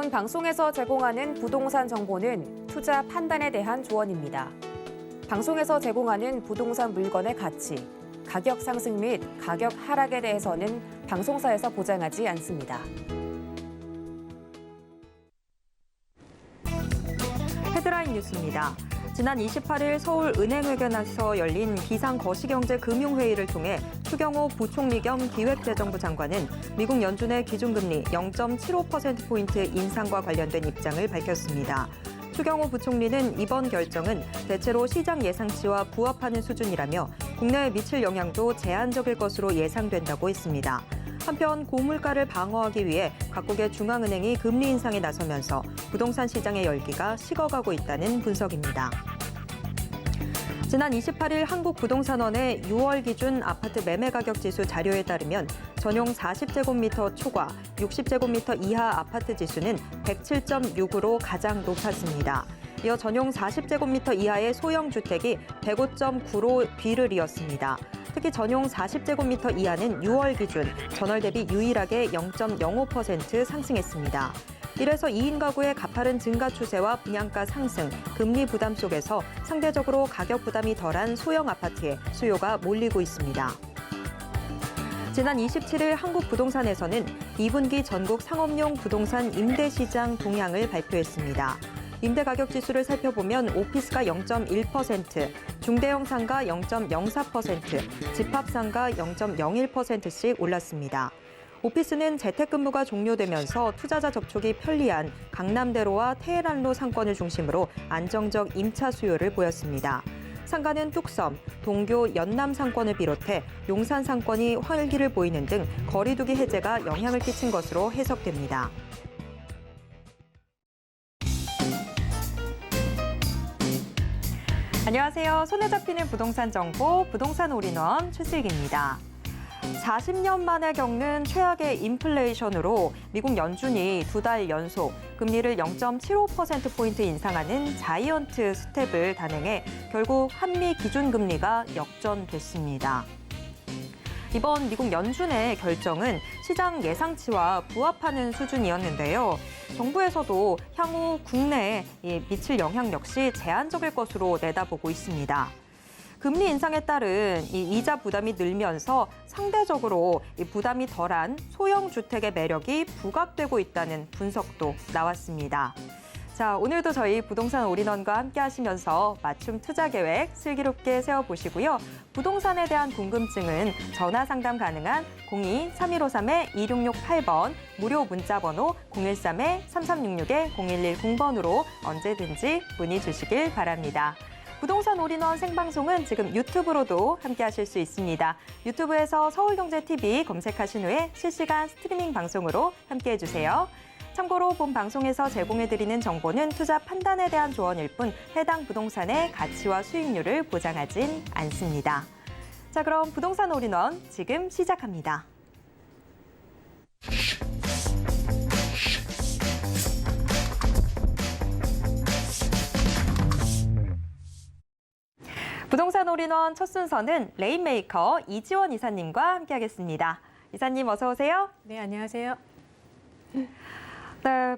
본 방송에서 제공하는 부동산 정보는 투자 판단에 대한 조언입니다. 방송에서 제공하는 부동산 물건의 가치, 가격 상승 및 가격 하락에 대해서는 방송사에서 보장하지 않습니다. 헤드라인 뉴스입니다. 지난 28일 서울은행회견에서 열린 비상거시경제금융회의를 통해 추경호 부총리 겸 기획재정부 장관은 미국 연준의 기준금리 0.75%포인트 인상과 관련된 입장을 밝혔습니다. 추경호 부총리는 이번 결정은 대체로 시장 예상치와 부합하는 수준이라며 국내에 미칠 영향도 제한적일 것으로 예상된다고 했습니다. 한편 고물가를 방어하기 위해 각국의 중앙은행이 금리 인상에 나서면서 부동산 시장의 열기가 식어가고 있다는 분석입니다. 지난 28일 한국부동산원의 6월 기준 아파트 매매 가격 지수 자료에 따르면 전용 40제곱미터 초과 60제곱미터 이하 아파트 지수는 107.6으로 가장 높았습니다. 이어 전용 40제곱미터 이하의 소형 주택이 105.9로 뒤를 이었습니다. 특히 전용 40제곱미터 이하는 6월 기준 전월 대비 유일하게 0.05% 상승했습니다. 이래서 2인 가구의 가파른 증가 추세와 분양가 상승, 금리 부담 속에서 상대적으로 가격 부담이 덜한 소형 아파트에 수요가 몰리고 있습니다. 지난 27일 한국부동산에서는 2분기 전국 상업용 부동산 임대시장 동향을 발표했습니다. 임대가격 지수를 살펴보면 오피스가 0.1%, 중대형 상가 0.04%, 집합상가 0.01%씩 올랐습니다. 오피스는 재택근무가 종료되면서 투자자 접촉이 편리한 강남대로와 테헤란로 상권을 중심으로 안정적 임차 수요를 보였습니다. 상가는 뚝섬, 동교 연남 상권을 비롯해 용산 상권이 활기를 보이는 등 거리두기 해제가 영향을 끼친 것으로 해석됩니다. 안녕하세요. 손에 잡히는 부동산 정보, 부동산 올인원 최슬기입니다. 40년 만에 겪는 최악의 인플레이션으로 미국 연준이 2달 연속 금리를 0.75%포인트 인상하는 자이언트 스텝을 단행해 결국 한미 기준금리가 역전됐습니다. 이번 미국 연준의 결정은 시장 예상치와 부합하는 수준이었는데요. 정부에서도 향후 국내에 미칠 영향 역시 제한적일 것으로 내다보고 있습니다. 금리 인상에 따른 이자 부담이 늘면서 상대적으로 부담이 덜한 소형 주택의 매력이 부각되고 있다는 분석도 나왔습니다. 자, 오늘도 저희 부동산 올인원과 함께 하시면서 맞춤 투자 계획 슬기롭게 세워보시고요. 부동산에 대한 궁금증은 전화 상담 가능한 02-3153-2668번, 무료 문자 번호 013-3366-0110번으로 언제든지 문의 주시길 바랍니다. 부동산 올인원 생방송은 지금 유튜브로도 함께 하실 수 있습니다. 유튜브에서 서울경제TV 검색하신 후에 실시간 스트리밍 방송으로 함께해 주세요. 참고로 본 방송에서 제공해드리는 정보는 투자 판단에 대한 조언일 뿐 해당 부동산의 가치와 수익률을 보장하진 않습니다. 자, 그럼 부동산 올인원 지금 시작합니다. 부동산 올인원 첫 순서는 레인메이커 이지원 이사님과 함께하겠습니다. 이사님 어서 오세요. 네, 안녕하세요. 네,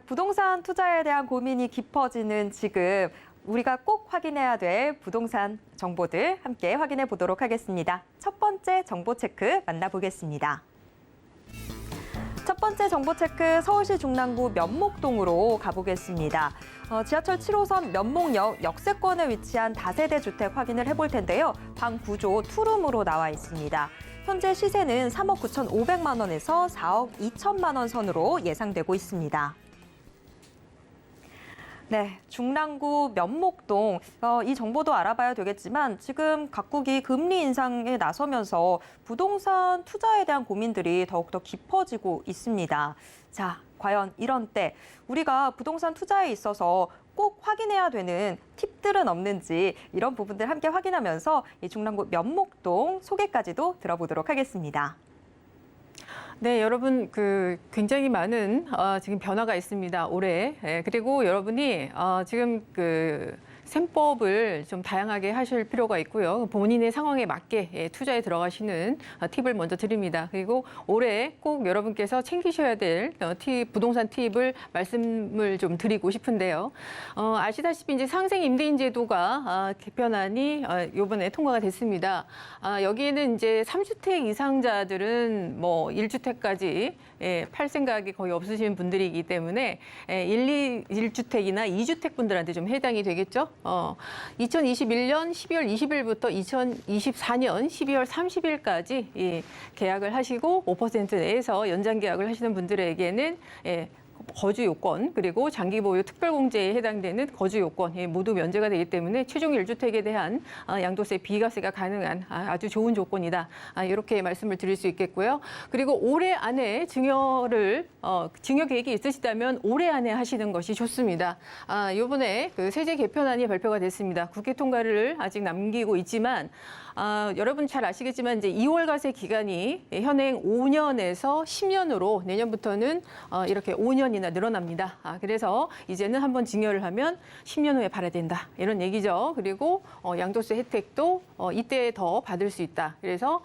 부동산 투자에 대한 고민이 깊어지는 지금 우리가 꼭 확인해야 될 부동산 정보들 함께 확인해 보도록 하겠습니다. 첫 번째 정보 체크 만나보겠습니다. 첫 번째 정보 체크 서울시 중랑구 면목동으로 가보겠습니다. 지하철 7호선 면목역 역세권에 위치한 다세대 주택 확인을 해볼 텐데요. 방 구조 투룸으로 나와 있습니다. 현재 시세는 3억 9,500만 원에서 4억 2천만 원 선으로 예상되고 있습니다. 네, 중랑구 면목동 이 정보도 알아봐야 되겠지만 지금 각국이 금리 인상에 나서면서 부동산 투자에 대한 고민들이 더욱더 깊어지고 있습니다. 자, 과연 이런 때 우리가 부동산 투자에 있어서 꼭 확인해야 되는 팁들은 없는지 이런 부분들 함께 확인하면서 이 중랑구 면목동 소개까지도 들어보도록 하겠습니다. 네, 여러분 굉장히 많은 지금 변화가 있습니다. 올해. 그리고 여러분이 지금 셈법을 좀 다양하게 하실 필요가 있고요. 본인의 상황에 맞게 투자에 들어가시는 팁을 먼저 드립니다. 그리고 올해 꼭 여러분께서 챙기셔야 될 부동산 팁을 말씀을 좀 드리고 싶은데요. 아시다시피 이제 상생 임대인 제도가 개편안이 이번에 통과가 됐습니다. 여기에는 이제 3주택 이상자들은 뭐 1주택까지 팔 생각이 거의 없으신 분들이기 때문에 1주택이나 2주택 분들한테 좀 해당이 되겠죠. 2021년 12월 20일부터 2024년 12월 30일까지 계약을 하시고 5% 내에서 연장 계약을 하시는 분들에게는 거주 요건 그리고 장기 보유 특별공제에 해당되는 거주 요건 모두 면제가 되기 때문에 최종 1주택에 대한 양도세 비과세가 가능한 아주 좋은 조건이다. 이렇게 말씀을 드릴 수 있겠고요. 그리고 올해 안에 증여 계획이 있으시다면 올해 안에 하시는 것이 좋습니다. 이번에 그 세제 개편안이 발표가 됐습니다. 국회 통과를 아직 남기고 있지만 여러분 잘 아시겠지만 이제 2월 과세 기간이 현행 5년에서 10년으로 내년부터는 이렇게 5년이나 늘어납니다. 그래서 이제는 한번 증여를 하면 10년 후에 팔아야 된다. 이런 얘기죠. 그리고 양도세 혜택도 이때 더 받을 수 있다. 그래서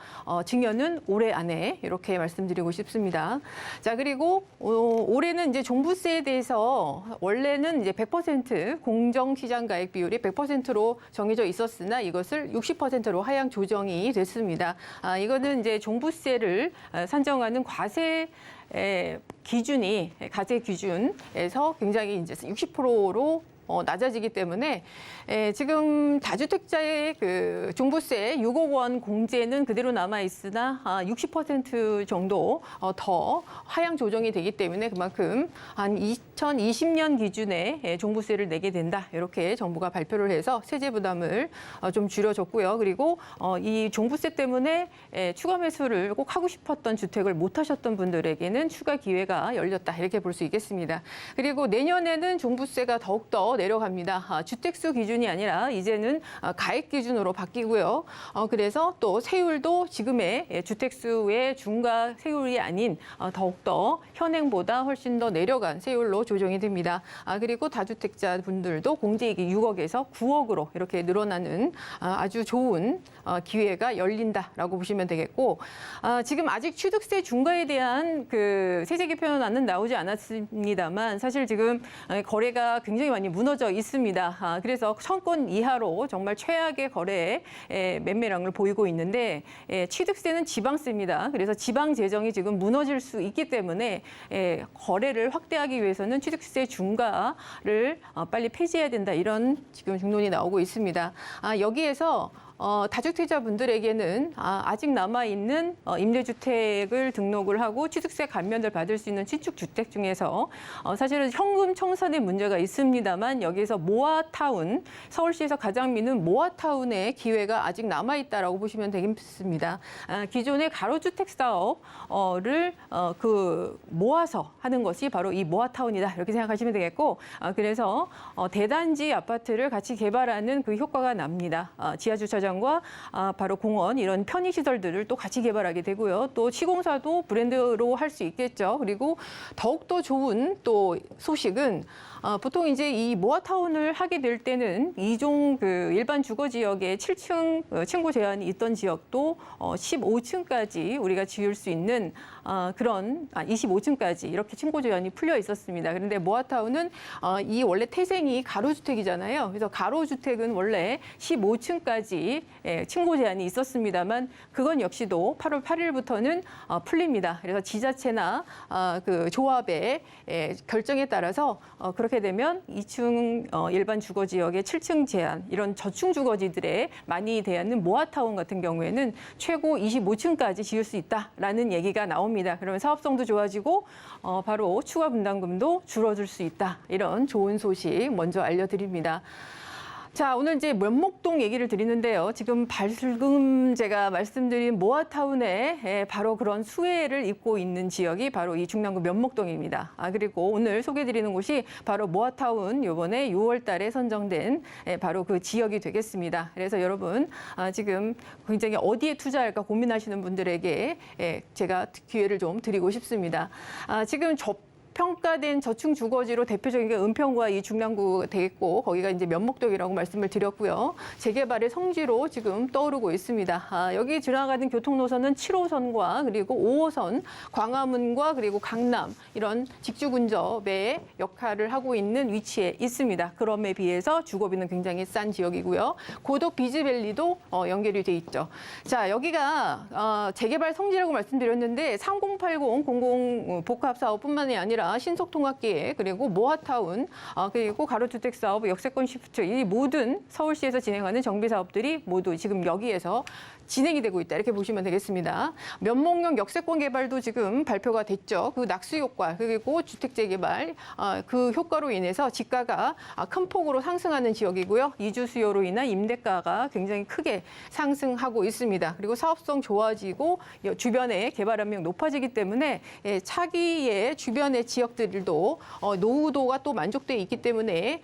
증여는 올해 안에 이렇게 말씀드리고 싶습니다. 자, 그리고 올해는 이제 종부세에 대해서 원래는 이제 100% 공정시장 가액 비율이 100%로 정해져 있었으나 이것을 60%로 하향 조정이 됐습니다. 이거는 이제 종부세를 산정하는 과세 기준에서 굉장히 이제 60%로 낮아지기 때문에 지금 다주택자의 그 종부세 6억 원 공제는 그대로 남아 있으나 60% 정도 더 하향 조정이 되기 때문에 그만큼 한 2020년 기준에 종부세를 내게 된다. 이렇게 정부가 발표를 해서 세제 부담을 좀 줄여줬고요. 그리고 이 종부세 때문에 추가 매수를 꼭 하고 싶었던 주택을 못 하셨던 분들에게는 추가 기회가 열렸다. 이렇게 볼 수 있겠습니다. 그리고 내년에는 종부세가 더욱더 내려갑니다. 주택수 기준이 아니라 이제는 가액 기준으로 바뀌고요. 그래서 또 세율도 지금의 주택수의 중과 세율이 아닌 더욱더 현행보다 훨씬 더 내려간 세율로 조정이 됩니다. 그리고 다주택자 분들도 공제이익이 6억에서 9억으로 이렇게 늘어나는 아주 좋은 기회가 열린다라고 보시면 되겠고 지금 아직 취득세 중과에 대한 그 세제 개편안은 나오지 않았습니다만 사실 지금 거래가 굉장히 많이 무너져 있습니다. 그래서 1,000건 이하로 정말 최악의 거래 매매량을 보이고 있는데 취득세는 지방세입니다. 그래서 지방 재정이 지금 무너질 수 있기 때문에 거래를 확대하기 위해서는 취득세 중과를 빨리 폐지해야 된다. 이런 지금 중론이 나오고 있습니다. 여기에서 다주택자분들에게는 아직 남아있는 임대주택을 등록을 하고 취득세 감면을 받을 수 있는 신축주택 중에서 사실은 현금 청산의 문제가 있습니다만 여기에서 모아타운, 서울시에서 가장 미는 모아타운의 기회가 아직 남아있다라고 보시면 되겠습니다. 기존의 가로주택 사업을 모아서 하는 것이 바로 이 모아타운이다. 이렇게 생각하시면 되겠고 그래서 대단지 아파트를 같이 개발하는 그 효과가 납니다. 지하주차장 과 바로 공원 이런 편의시설들을 또 같이 개발하게 되고요. 또 시공사도 브랜드로 할 수 있겠죠. 그리고 더욱더 좋은 또 소식은 보통 이제 이 모아타운을 하게 될 때는 이종 그 일반 주거 지역에 7층 층고 제한이 있던 지역도 15층까지 우리가 지을 수 있는 그런 25층까지 이렇게 층고 제한이 풀려 있었습니다. 그런데 모아타운은 이 원래 태생이 가로주택이잖아요. 그래서 가로주택은 원래 15층까지 층고 제한이 있었습니다만 그건 역시도 8월 8일부터는 풀립니다. 그래서 지자체나 그 조합의 결정에 따라서 그렇게 되면 2층 일반 주거 지역의 7층 제한 이런 저층 주거지들에 많이 대하는 모아타운 같은 경우에는 최고 25층까지 지을 수 있다라는 얘기가 나옵니다. 그러면 사업성도 좋아지고 바로 추가 분담금도 줄어들 수 있다. 이런 좋은 소식 먼저 알려드립니다. 자, 오늘 이제 면목동 얘기를 드리는데요. 지금 방금 제가 말씀드린 모아타운에 바로 그런 수혜를 입고 있는 지역이 바로 이 중랑구 면목동입니다. 그리고 오늘 소개해드리는 곳이 바로 모아타운 이번에 6월 달에 선정된 바로 그 지역이 되겠습니다. 그래서 여러분 지금 굉장히 어디에 투자할까 고민하시는 분들에게 제가 기회를 좀 드리고 싶습니다. 지금 평가된 저층 주거지로 대표적인 게 은평구와 이 중랑구 되겠고 거기가 이제 면목동이라고 말씀을 드렸고요. 재개발의 성지로 지금 떠오르고 있습니다. 여기 지나가는 교통노선은 7호선과 그리고 5호선 광화문과 그리고 강남 이런 직주 근접의 역할을 하고 있는 위치에 있습니다. 그럼에 비해서 주거비는 굉장히 싼 지역이고요. 고덕 비즈밸리도 연결이 돼 있죠. 자, 여기가 재개발 성지라고 말씀드렸는데 3080 공공 복합 사업뿐만이 아니라 신속통합기획 그리고 모아타운 그리고 가로주택 사업, 역세권 시프트 이 모든 서울시에서 진행하는 정비 사업들이 모두 지금 여기에서 진행이 되고 있다 이렇게 보시면 되겠습니다. 면목용 역세권 개발도 지금 발표가 됐죠. 그 낙수 효과 그리고 주택 재개발 그 효과로 인해서 지가가 큰 폭으로 상승하는 지역이고요. 이주 수요로 인한 임대가가 굉장히 크게 상승하고 있습니다. 그리고 사업성 좋아지고 주변에 개발 압력 높아지기 때문에 차기의 주변의 지역들도 노후도가 또 만족돼 있기 때문에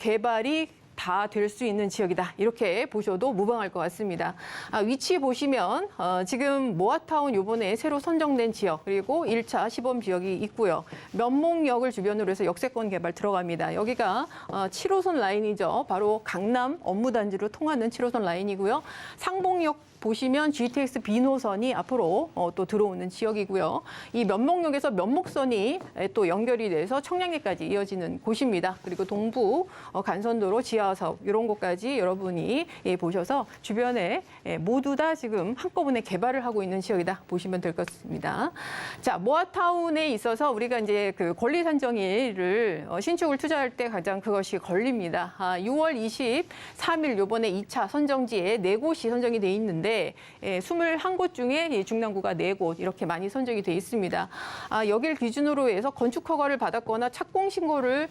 개발이 다 될 수 있는 지역이다. 이렇게 보셔도 무방할 것 같습니다. 위치 보시면 지금 모아타운 요번에 새로 선정된 지역 그리고 1차 시범 지역이 있고요. 면목역을 주변으로 해서 역세권 개발 들어갑니다. 여기가 7호선 라인이죠. 바로 강남 업무단지로 통하는 7호선 라인이고요. 상봉역 보시면 GTX B노선이 앞으로 또 들어오는 지역이고요. 이 면목역에서 면목선이 또 연결이 돼서 청량리까지 이어지는 곳입니다. 그리고 동부 간선도로 지하사업 이런 곳까지 여러분이 보셔서 주변에 모두 다 지금 한꺼번에 개발을 하고 있는 지역이다 보시면 될 것 같습니다. 자, 모아타운에 있어서 우리가 이제 그 권리 산정일을 신축을 투자할 때 가장 그것이 걸립니다. 6월 23일 요번에 2차 선정지에 4곳이 선정이 돼 있는데 21곳 중에 중랑구가 4곳 이렇게 많이 선정이 돼 있습니다. 여기를 기준으로 해서 건축 허가를 받았거나 착공 신고를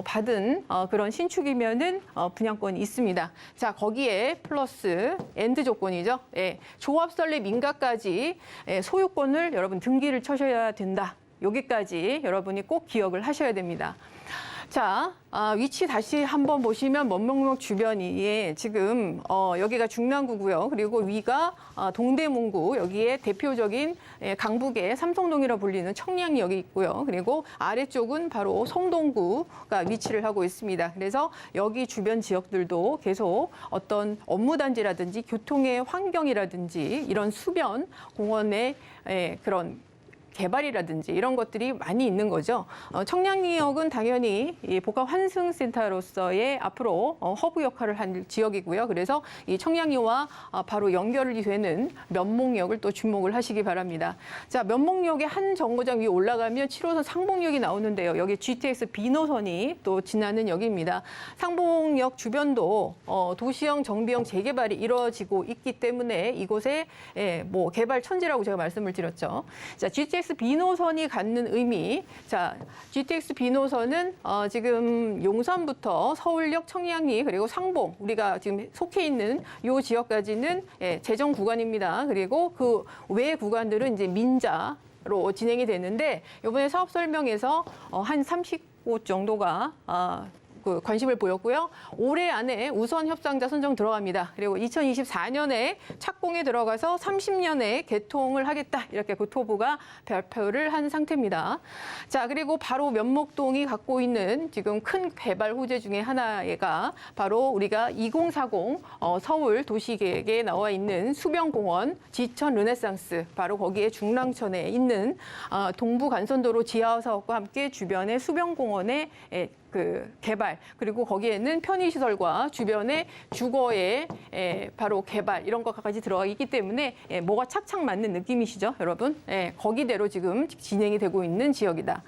받은 그런 신축이면은 분양권이 있습니다. 자, 거기에 플러스 엔드 조건이죠. 조합 설립 인가까지 소유권을 여러분 등기를 쳐셔야 된다. 여기까지 여러분이 꼭 기억을 하셔야 됩니다. 자, 위치 다시 한번 보시면 면목역 주변이 지금 여기가 중랑구고요. 그리고 위가 동대문구, 여기에 대표적인 강북의 삼성동이라 불리는 청량역이 있고요. 그리고 아래쪽은 바로 성동구가 위치를 하고 있습니다. 그래서 여기 주변 지역들도 계속 어떤 업무단지라든지 교통의 환경이라든지 이런 수변, 공원의 그런 개발이라든지 이런 것들이 많이 있는 거죠. 청량리역은 당연히 이 복합환승센터로서의 앞으로 허브 역할을 한 지역이고요. 그래서 이 청량리와 바로 연결이 되는 면목역을 또 주목을 하시기 바랍니다. 자, 면목역의 한 정거장 위에 올라가면 7호선 상봉역이 나오는데요. 여기 GTX B노선이 또 지나는 역입니다. 상봉역 주변도 도시형, 정비형 재개발이 이루어지고 있기 때문에 이곳에 뭐 개발 천지라고 제가 말씀을 드렸죠. 자, GTX B노선이 갖는 의미. 자, GTX B노선은 지금 용산부터 서울역, 청량리 그리고 상봉 우리가 지금 속해 있는 이 지역까지는 재정 구간입니다. 그리고 그 외 구간들은 이제 민자로 진행이 되는데 이번에 사업 설명에서 한 30곳 정도가 관심을 보였고요. 올해 안에 우선 협상자 선정 들어갑니다. 그리고 2024년에 착공에 들어가서 30년에 개통을 하겠다. 이렇게 국토부가 발표를 한 상태입니다. 자, 그리고 바로 면목동이 갖고 있는 지금 큰 개발 호재 중에 하나가 바로 우리가 2040 서울 도시계획에 나와 있는 수변공원 지천 르네상스 바로 거기에 중랑천에 있는 동부 간선도로 지하 사업과 함께 주변의 수변공원에 그 개발 그리고 거기에는 편의시설과 주변의 주거의 바로 개발 이런 것까지 들어가 있기 때문에 뭐가 착착 맞는 느낌이시죠, 여러분? 거기대로 지금 진행이 되고 있는 지역이다.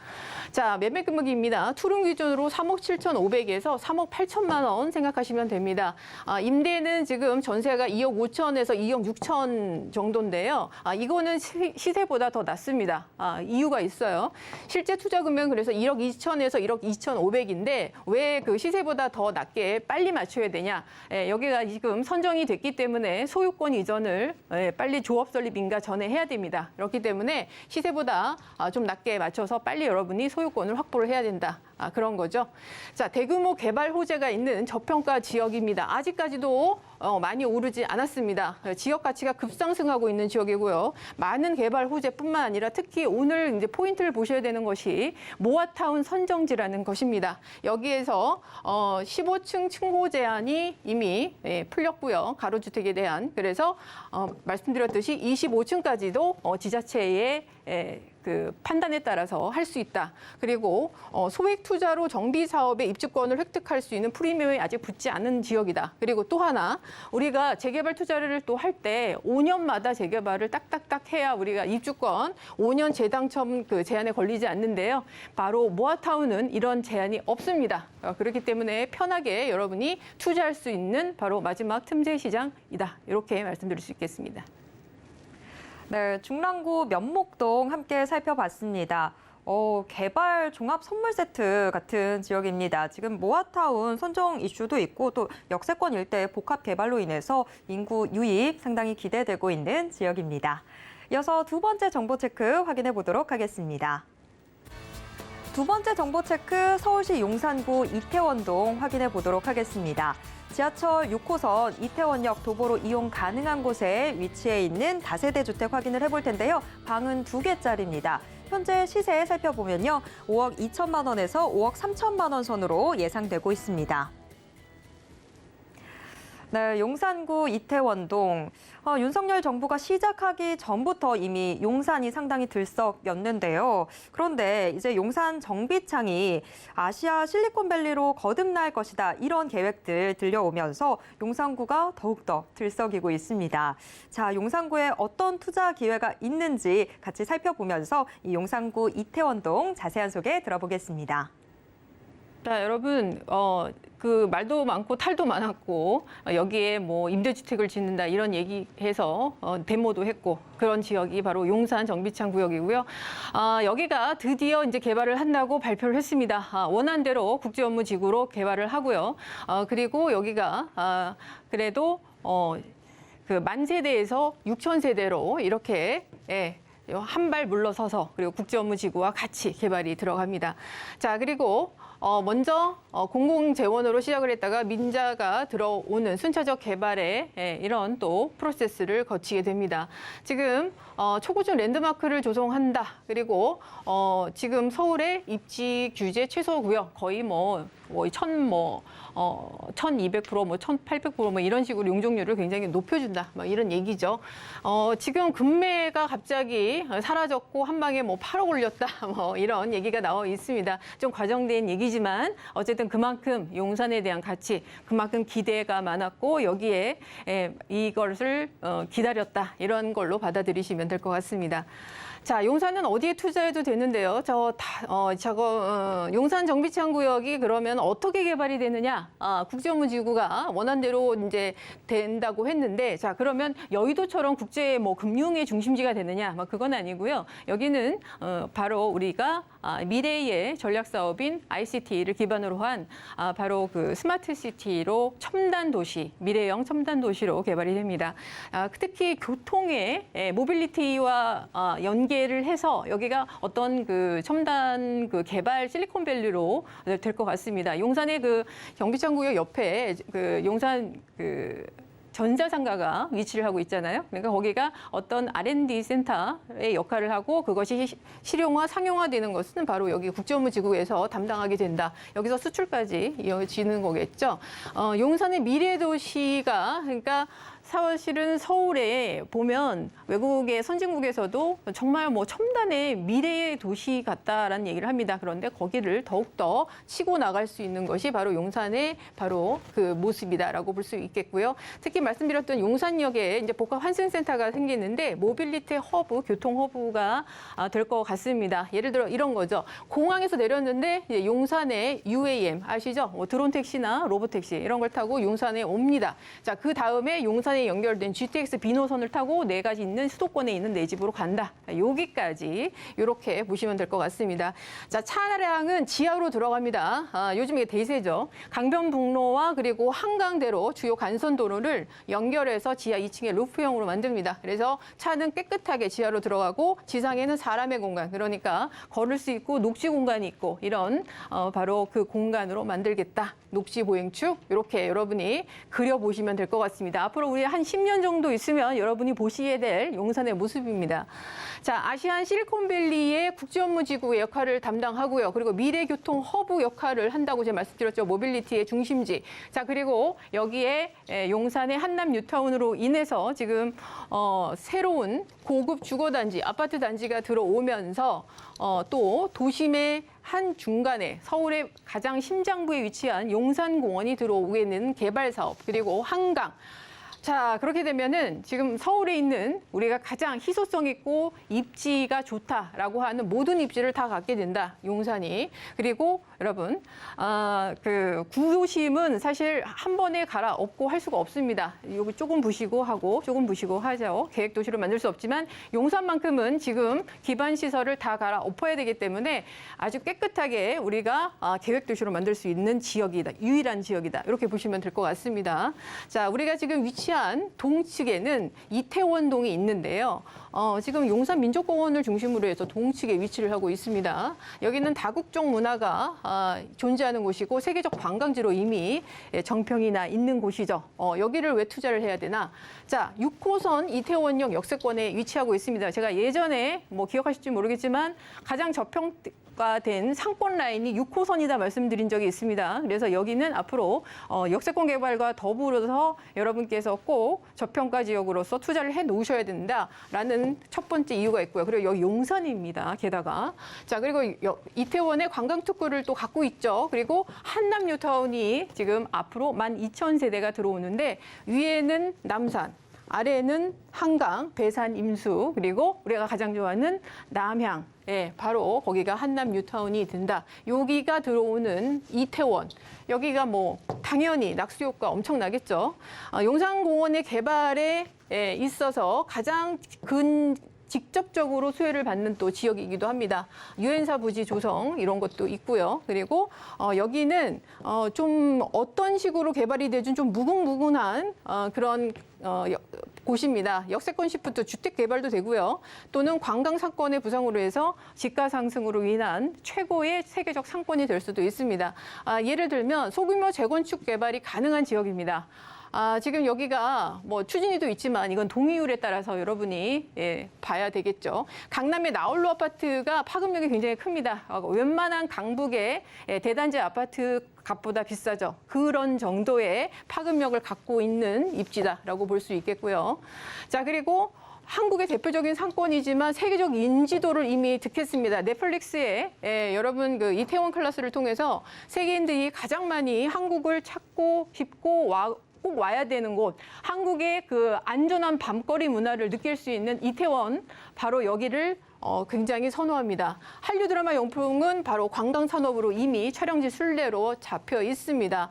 자, 매매 금액입니다. 투룸 기준으로 3억 7,500에서 3억 8천만 원 생각하시면 됩니다. 임대는 지금 전세가 2억 5천에서 2억 6천 정도인데요. 이거는 시세보다 더 낮습니다. 이유가 있어요. 실제 투자 금액은 그래서 1억 2천에서 1억 2,500 지역인데 왜 그 시세보다 더 낮게 빨리 맞춰야 되냐? 여기가 지금 선정이 됐기 때문에 소유권 이전을 빨리 조업 설립 인가 전에 해야 됩니다. 그렇기 때문에 시세보다 좀 낮게 맞춰서 빨리 여러분이 소유권을 확보를 해야 된다. 그런 거죠. 자, 대규모 개발 호재가 있는 저평가 지역입니다. 아직까지도 많이 오르지 않았습니다. 지역 가치가 급상승하고 있는 지역이고요. 많은 개발 호재뿐만 아니라 특히 오늘 이제 포인트를 보셔야 되는 것이 모아타운 선정지라는 것입니다. 여기에서 15층 층고 제한이 이미 풀렸고요. 가로주택에 대한. 그래서 말씀드렸듯이 25층까지도 지자체의 그 판단에 따라서 할 수 있다. 그리고 소액 투자로 정비 사업의 입주권을 획득할 수 있는 프리미엄이 아직 붙지 않은 지역이다. 그리고 또 하나 우리가 재개발 투자를 또 할 때 5년마다 재개발을 딱딱딱 해야 우리가 입주권 5년 재당첨 그 제한에 걸리지 않는데요. 바로 모아타운은 이런 제한이 없습니다. 그렇기 때문에 편하게 여러분이 투자할 수 있는 바로 마지막 틈새 시장이다. 이렇게 말씀드릴 수 있겠습니다. 네, 중랑구 면목동 함께 살펴봤습니다. 개발 종합 선물 세트 같은 지역입니다. 지금 모아타운 선정 이슈도 있고 또 역세권 일대 복합 개발로 인해서 인구 유입 상당히 기대되고 있는 지역입니다. 이어서 두 번째 정보 체크 확인해 보도록 하겠습니다. 두 번째 정보 체크 서울시 용산구 이태원동 확인해 보도록 하겠습니다. 지하철 6호선 이태원역 도보로 이용 가능한 곳에 위치해 있는 다세대 주택 확인을 해볼 텐데요. 방은 2개짜리입니다. 현재 시세 살펴보면요. 5억 2천만 원에서 5억 3천만 원 선으로 예상되고 있습니다. 네, 용산구 이태원동. 윤석열 정부가 시작하기 전부터 이미 용산이 상당히 들썩였는데요. 그런데 이제 용산 정비창이 아시아 실리콘밸리로 거듭날 것이다. 이런 계획들 들려오면서 용산구가 더욱더 들썩이고 있습니다. 자, 용산구에 어떤 투자 기회가 있는지 같이 살펴보면서 이 용산구 이태원동 자세한 소개 들어보겠습니다. 자, 여러분, 그 말도 많고 탈도 많았고 여기에 뭐 임대주택을 짓는다 이런 얘기해서 데모도 했고 그런 지역이 바로 용산 정비창 구역이고요. 여기가 드디어 이제 개발을 한다고 발표를 했습니다. 원안대로 국제업무지구로 개발을 하고요. 그리고 여기가 그래도 그 만 세대에서 6천 세대로 이렇게 한 발 물러서서 그리고 국제업무지구와 같이 개발이 들어갑니다. 자, 그리고 먼저 공공재원으로 시작을 했다가 민자가 들어오는 순차적 개발의 이런 또 프로세스를 거치게 됩니다. 지금 초고층 랜드마크를 조성한다. 그리고 지금 서울의 입지 규제 최소 구역 거의 1200%, 1800% 이런 식으로 용적률을 굉장히 높여준다. 이런 얘기죠. 지금 금매가 갑자기 사라졌고 한 방에 8억 올렸다. 이런 얘기가 나와 있습니다. 좀 과정된 얘기지만 어쨌든 그만큼 용산에 대한 가치, 그만큼 기대가 많았고 여기에 이것을 기다렸다. 이런 걸로 받아들이시면 될 것 같습니다. 자, 용산은 어디에 투자해도 되는데요. 용산 정비창 구역이 그러면 어떻게 개발이 되느냐? 국제업무지구가 원안대로 이제 된다고 했는데, 자, 그러면 여의도처럼 국제 금융의 중심지가 되느냐? 그건 아니고요. 여기는 바로 우리가 미래의 전략 사업인 ICT를 기반으로 한 바로 그 스마트 시티로 첨단 도시, 미래형 첨단 도시로 개발이 됩니다. 특히 교통의 모빌리티와 연계를 해서 여기가 어떤 그 첨단 그 개발 실리콘밸리로 될 것 같습니다. 용산의 그 정비창구역 옆에 그 용산 그 전자상가가 위치를 하고 있잖아요. 그러니까 거기가 어떤 R&D 센터의 역할을 하고 그것이 실용화, 상용화되는 것은 바로 여기 국제업무지구에서 담당하게 된다. 여기서 수출까지 이어지는 거겠죠. 용산의 미래도시가 그러니까 사실은 서울에 보면 외국의 선진국에서도 정말 첨단의 미래의 도시 같다라는 얘기를 합니다. 그런데 거기를 더욱더 치고 나갈 수 있는 것이 바로 용산의 바로 그 모습이다라고 볼 수 있겠고요. 특히 말씀드렸던 용산역에 이제 복합 환승센터가 생기는데 모빌리티 허브, 교통 허브가 될 것 같습니다. 예를 들어 이런 거죠. 공항에서 내렸는데 이제 용산에 UAM 아시죠? 드론 택시나 로봇 택시 이런 걸 타고 용산에 옵니다. 자, 그 다음에 용산 용산에 연결된 GTX 비노선을 타고 내가 있는 수도권에 있는 내 집으로 간다. 여기까지 이렇게 보시면 될 것 같습니다. 자, 차량은 지하로 들어갑니다. 요즘 이게 대세죠. 강변북로와 그리고 한강대로 주요 간선도로를 연결해서 지하 2층에 루프형으로 만듭니다. 그래서 차는 깨끗하게 지하로 들어가고 지상에는 사람의 공간, 그러니까 걸을 수 있고 녹지 공간이 있고 이런 바로 그 공간으로 만들겠다. 녹지 보행축 이렇게 여러분이 그려보시면 될 것 같습니다. 앞으로 우리 한 10년 정도 있으면 여러분이 보시게 될 용산의 모습입니다. 자, 아시안 실리콘밸리의 국제업무지구의 역할을 담당하고요. 그리고 미래교통 허브 역할을 한다고 제가 말씀드렸죠. 모빌리티의 중심지. 자, 그리고 여기에 용산의 한남 뉴타운으로 인해서 지금 새로운 고급 주거단지, 아파트 단지가 들어오면서 또 도심의 한 중간에 서울의 가장 심장부에 위치한 용산공원이 들어오게는 개발 사업, 그리고 한강. 자, 그렇게 되면은 지금 서울에 있는 우리가 가장 희소성 있고 입지가 좋다라고 하는 모든 입지를 다 갖게 된다, 용산이. 그리고 여러분, 그 구도심은 사실 한 번에 갈아엎고 할 수가 없습니다. 여기 조금 부시고 하고 조금 부시고 하죠. 계획 도시로 만들 수 없지만 용산만큼은 지금 기반 시설을 다 갈아엎어야 되기 때문에 아주 깨끗하게 우리가 계획 도시로 만들 수 있는 지역이다, 유일한 지역이다. 이렇게 보시면 될 것 같습니다. 자, 우리가 지금 위치한 동측에는 이태원동이 있는데요. 지금 용산 민족공원을 중심으로 해서 동측에 위치를 하고 있습니다. 여기는 다국적 문화가 존재하는 곳이고 세계적 관광지로 이미 정평이 나 있는 곳이죠. 여기를 왜 투자를 해야 되나? 자, 6호선 이태원역 역세권에 위치하고 있습니다. 제가 예전에 뭐 기억하실지 모르겠지만 가장 저평가 된 상권 라인이 6호선이다 말씀드린 적이 있습니다. 그래서 여기는 앞으로 역세권 개발과 더불어서 여러분께서 꼭 저평가 지역으로서 투자를 해 놓으셔야 된다라는 첫 번째 이유가 있고요. 그리고 여기 용산입니다. 게다가. 자, 그리고 이태원의 관광특구를 또 갖고 있죠. 그리고 한남 뉴타운이 지금 앞으로 12,000세대가 들어오는데 위에는 남산, 아래는 한강, 배산, 임수, 그리고 우리가 가장 좋아하는 남향. 예, 바로 거기가 한남 뉴타운이 된다. 여기가 들어오는 이태원. 여기가 뭐 당연히 낙수 효과 엄청나겠죠. 용산공원의 개발에 있어서 가장 직접적으로 수혜를 받는 또 지역이기도 합니다. 유엔사 부지 조성 이런 것도 있고요. 그리고 여기는 좀 어떤 식으로 개발이 되든 좀 무궁무진한 그런 곳입니다. 역세권 시프트 주택 개발도 되고요. 또는 관광 상권의 부상으로 해서 집가 상승으로 인한 최고의 세계적 상권이 될 수도 있습니다. 예를 들면 소규모 재건축 개발이 가능한 지역입니다. 지금 여기가 뭐 추진위도 있지만 이건 동의율에 따라서 여러분이 봐야 되겠죠. 강남의 나홀로 아파트가 파급력이 굉장히 큽니다. 웬만한 강북의 대단지 아파트 값보다 비싸죠. 그런 정도의 파급력을 갖고 있는 입지다라고 볼 수 있겠고요. 자, 그리고 한국의 대표적인 상권이지만 세계적 인지도를 이미 득했습니다. 넷플릭스에 여러분 그 이태원 클래스를 통해서 세계인들이 가장 많이 한국을 찾고 싶고 꼭 와야 되는 곳, 한국의 그 안전한 밤거리 문화를 느낄 수 있는 이태원, 바로 여기를 굉장히 선호합니다. 한류 드라마 용품은 바로 관광 산업으로 이미 촬영지 순례로 잡혀 있습니다.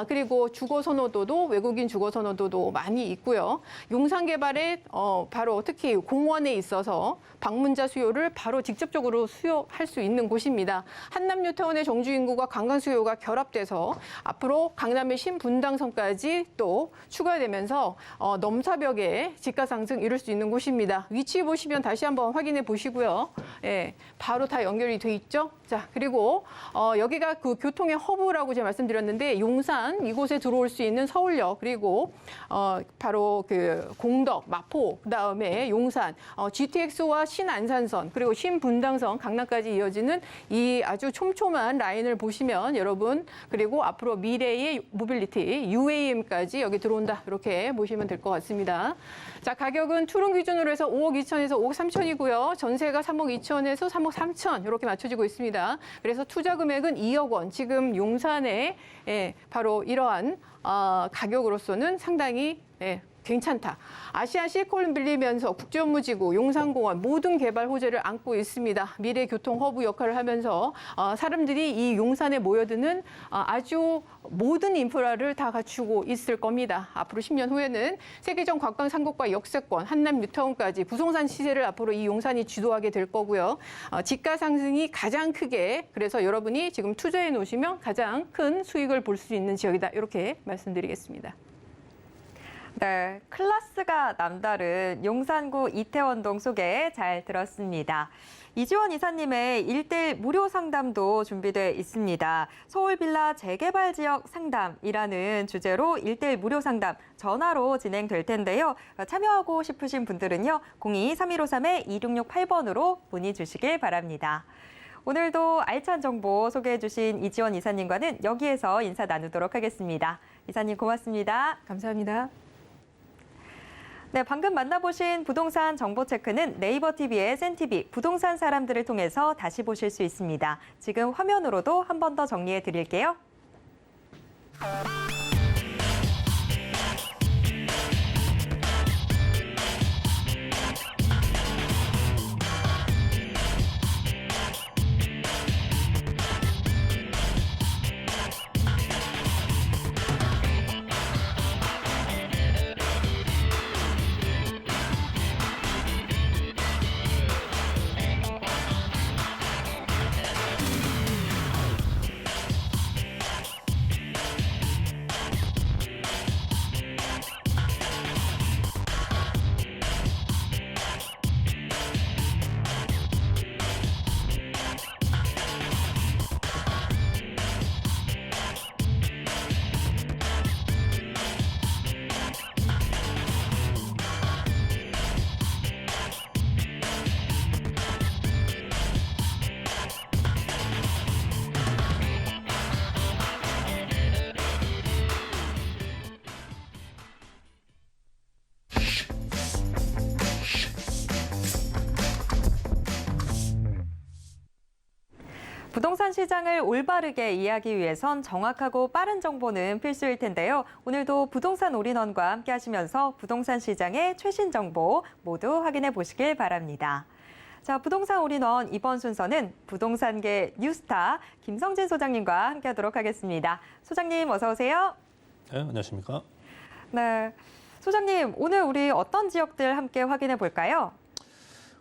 그리고 주거 선호도도 외국인 주거 선호도도 많이 있고요. 용산 개발에 바로 특히 공원에 있어서 방문자 수요를 바로 직접적으로 수요할 수 있는 곳입니다. 한남 뉴타운의 정주 인구가 관광 수요가 결합돼서 앞으로 강남의 신분당선까지 또 추가되면서 넘사벽의 집가 상승 이룰 수 있는 곳입니다. 위치 보시면 다시 한번 확인해 보시고요. 예, 바로 다 연결이 돼 있죠. 자, 그리고 여기가 그 교통의 허브라고 제가 말씀드렸는데 용산 이곳에 들어올 수 있는 서울역, 그리고 바로 그 공덕, 마포, 그다음에 용산, GTX와 신안산선, 그리고 신분당선, 강남까지 이어지는 이 아주 촘촘한 라인을 보시면 여러분, 그리고 앞으로 미래의 모빌리티 UAM까지 여기 들어온다, 이렇게 보시면 될 것 같습니다. 자, 가격은 투룸 기준으로 해서 5억 2천에서 5억 3천이고요. 전세가 3억 2천에서 3억 3천 이렇게 맞춰지고 있습니다. 그래서 투자 금액은 2억 원. 지금 용산에 바로 이러한 가격으로서는 상당히 괜찮다. 아시아 실리콘 빌리면서 국제업무지구, 용산공원 모든 개발 호재를 안고 있습니다. 미래 교통 허브 역할을 하면서 사람들이 이 용산에 모여드는 아주 모든 인프라를 다 갖추고 있을 겁니다. 앞으로 10년 후에는 세계적 관광 상국과 역세권, 한남 뉴타운까지 부동산 시세를 앞으로 이 용산이 주도하게 될 거고요. 집가 상승이 가장 크게 그래서 여러분이 지금 투자해 놓으시면 가장 큰 수익을 볼 수 있는 지역이다. 이렇게 말씀드리겠습니다. 네, 클래스가 남다른 용산구 이태원동 소개 잘 들었습니다. 이지원 이사님의 1:1 무료 상담도 준비돼 있습니다. 서울 빌라 재개발 지역 상담이라는 주제로 1:1 무료 상담 전화로 진행될 텐데요. 참여하고 싶으신 분들은요. 02-3153-2668번으로 문의 주시길 바랍니다. 오늘도 알찬 정보 소개해 주신 이지원 이사님과는 여기에서 인사 나누도록 하겠습니다. 이사님 고맙습니다. 감사합니다. 네, 방금 만나보신 부동산 정보 체크는 네이버 TV의 센TV 부동산 사람들을 통해서 다시 보실 수 있습니다. 지금 화면으로도 한 번 더 정리해 드릴게요. 부동산 시장을 올바르게 이해하기 위해선 정확하고 빠른 정보는 필수일 텐데요. 오늘도 부동산 올인원과 함께 하시면서 부동산 시장의 최신 정보 모두 확인해 보시길 바랍니다. 자, 부동산 올인원 이번 순서는 부동산계 뉴스타 김성진 소장님과 함께 하도록 하겠습니다. 소장님 어서 오세요. 네, 안녕하십니까? 네, 소장님 오늘 우리 어떤 지역들 함께 확인해 볼까요?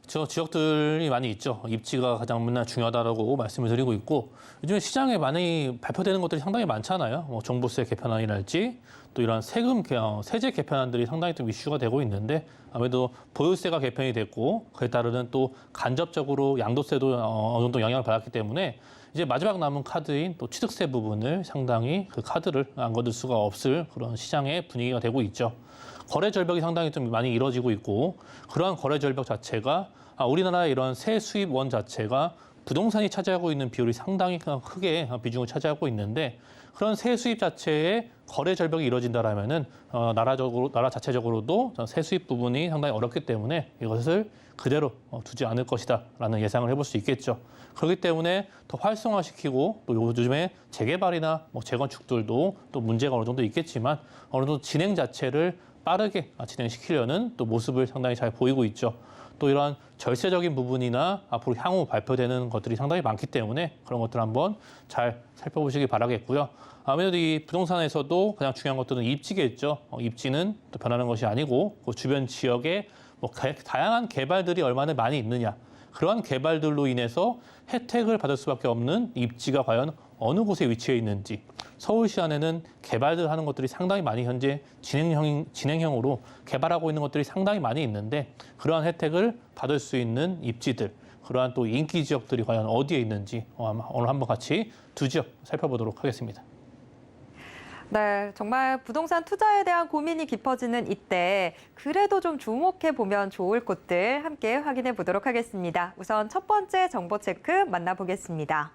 저 지역들이 많이 있죠. 입지가 가장 맨날 중요하다고 말씀을 드리고 있고 요즘에 시장에 많이 발표되는 것들이 상당히 많잖아요. 뭐 종부세 개편안이랄지 또 이런 세제 개편안들이 상당히 좀 이슈가 되고 있는데 아무래도 보유세가 개편이 됐고 그에 따르는 또 간접적으로 양도세도 어느 정도 영향을 받았기 때문에 이제 마지막 남은 카드인 또 취득세 부분을 상당히 그 카드를 안 거둘 수가 없을 그런 시장의 분위기가 되고 있죠. 거래 절벽이 상당히 좀 많이 이뤄지고 있고 그러한 거래 절벽 자체가 우리나라의 이런 세 수입원 자체가 부동산이 차지하고 있는 비율이 상당히 크게 비중을 차지하고 있는데 그런 세 수입 자체의 거래 절벽이 이뤄진다라면은 나라 자체적으로도 세 수입 부분이 상당히 어렵기 때문에 이것을 그대로 두지 않을 것이다라는 예상을 해볼 수 있겠죠. 그렇기 때문에 더 활성화시키고 또 요즘에 재개발이나 뭐 재건축들도 또 문제가 어느 정도 있겠지만 어느 정도 진행 자체를 빠르게 진행시키려는 또 모습을 상당히 잘 보이고 있죠. 또 이러한 절세적인 부분이나 앞으로 향후 발표되는 것들이 상당히 많기 때문에 그런 것들 한번 잘 살펴보시기 바라겠고요. 아무래도 이 부동산에서도 가장 중요한 것들은 입지겠죠. 입지는 또 변하는 것이 아니고 그 주변 지역에 뭐 다양한 개발들이 얼마나 많이 있느냐. 그러한 개발들로 인해서 혜택을 받을 수밖에 없는 입지가 과연 어느 곳에 위치해 있는지 서울시 안에는 개발들 하는 것들이 상당히 많이 현재 진행형으로 개발하고 있는 것들이 상당히 많이 있는데 그러한 혜택을 받을 수 있는 입지들 그러한 또 인기 지역들이 과연 어디에 있는지 오늘 한번 같이 두 지역 살펴보도록 하겠습니다. 네, 정말 부동산 투자에 대한 고민이 깊어지는 이때 그래도 좀 주목해 보면 좋을 곳들 함께 확인해 보도록 하겠습니다. 우선 첫 번째 정보 체크 만나보겠습니다.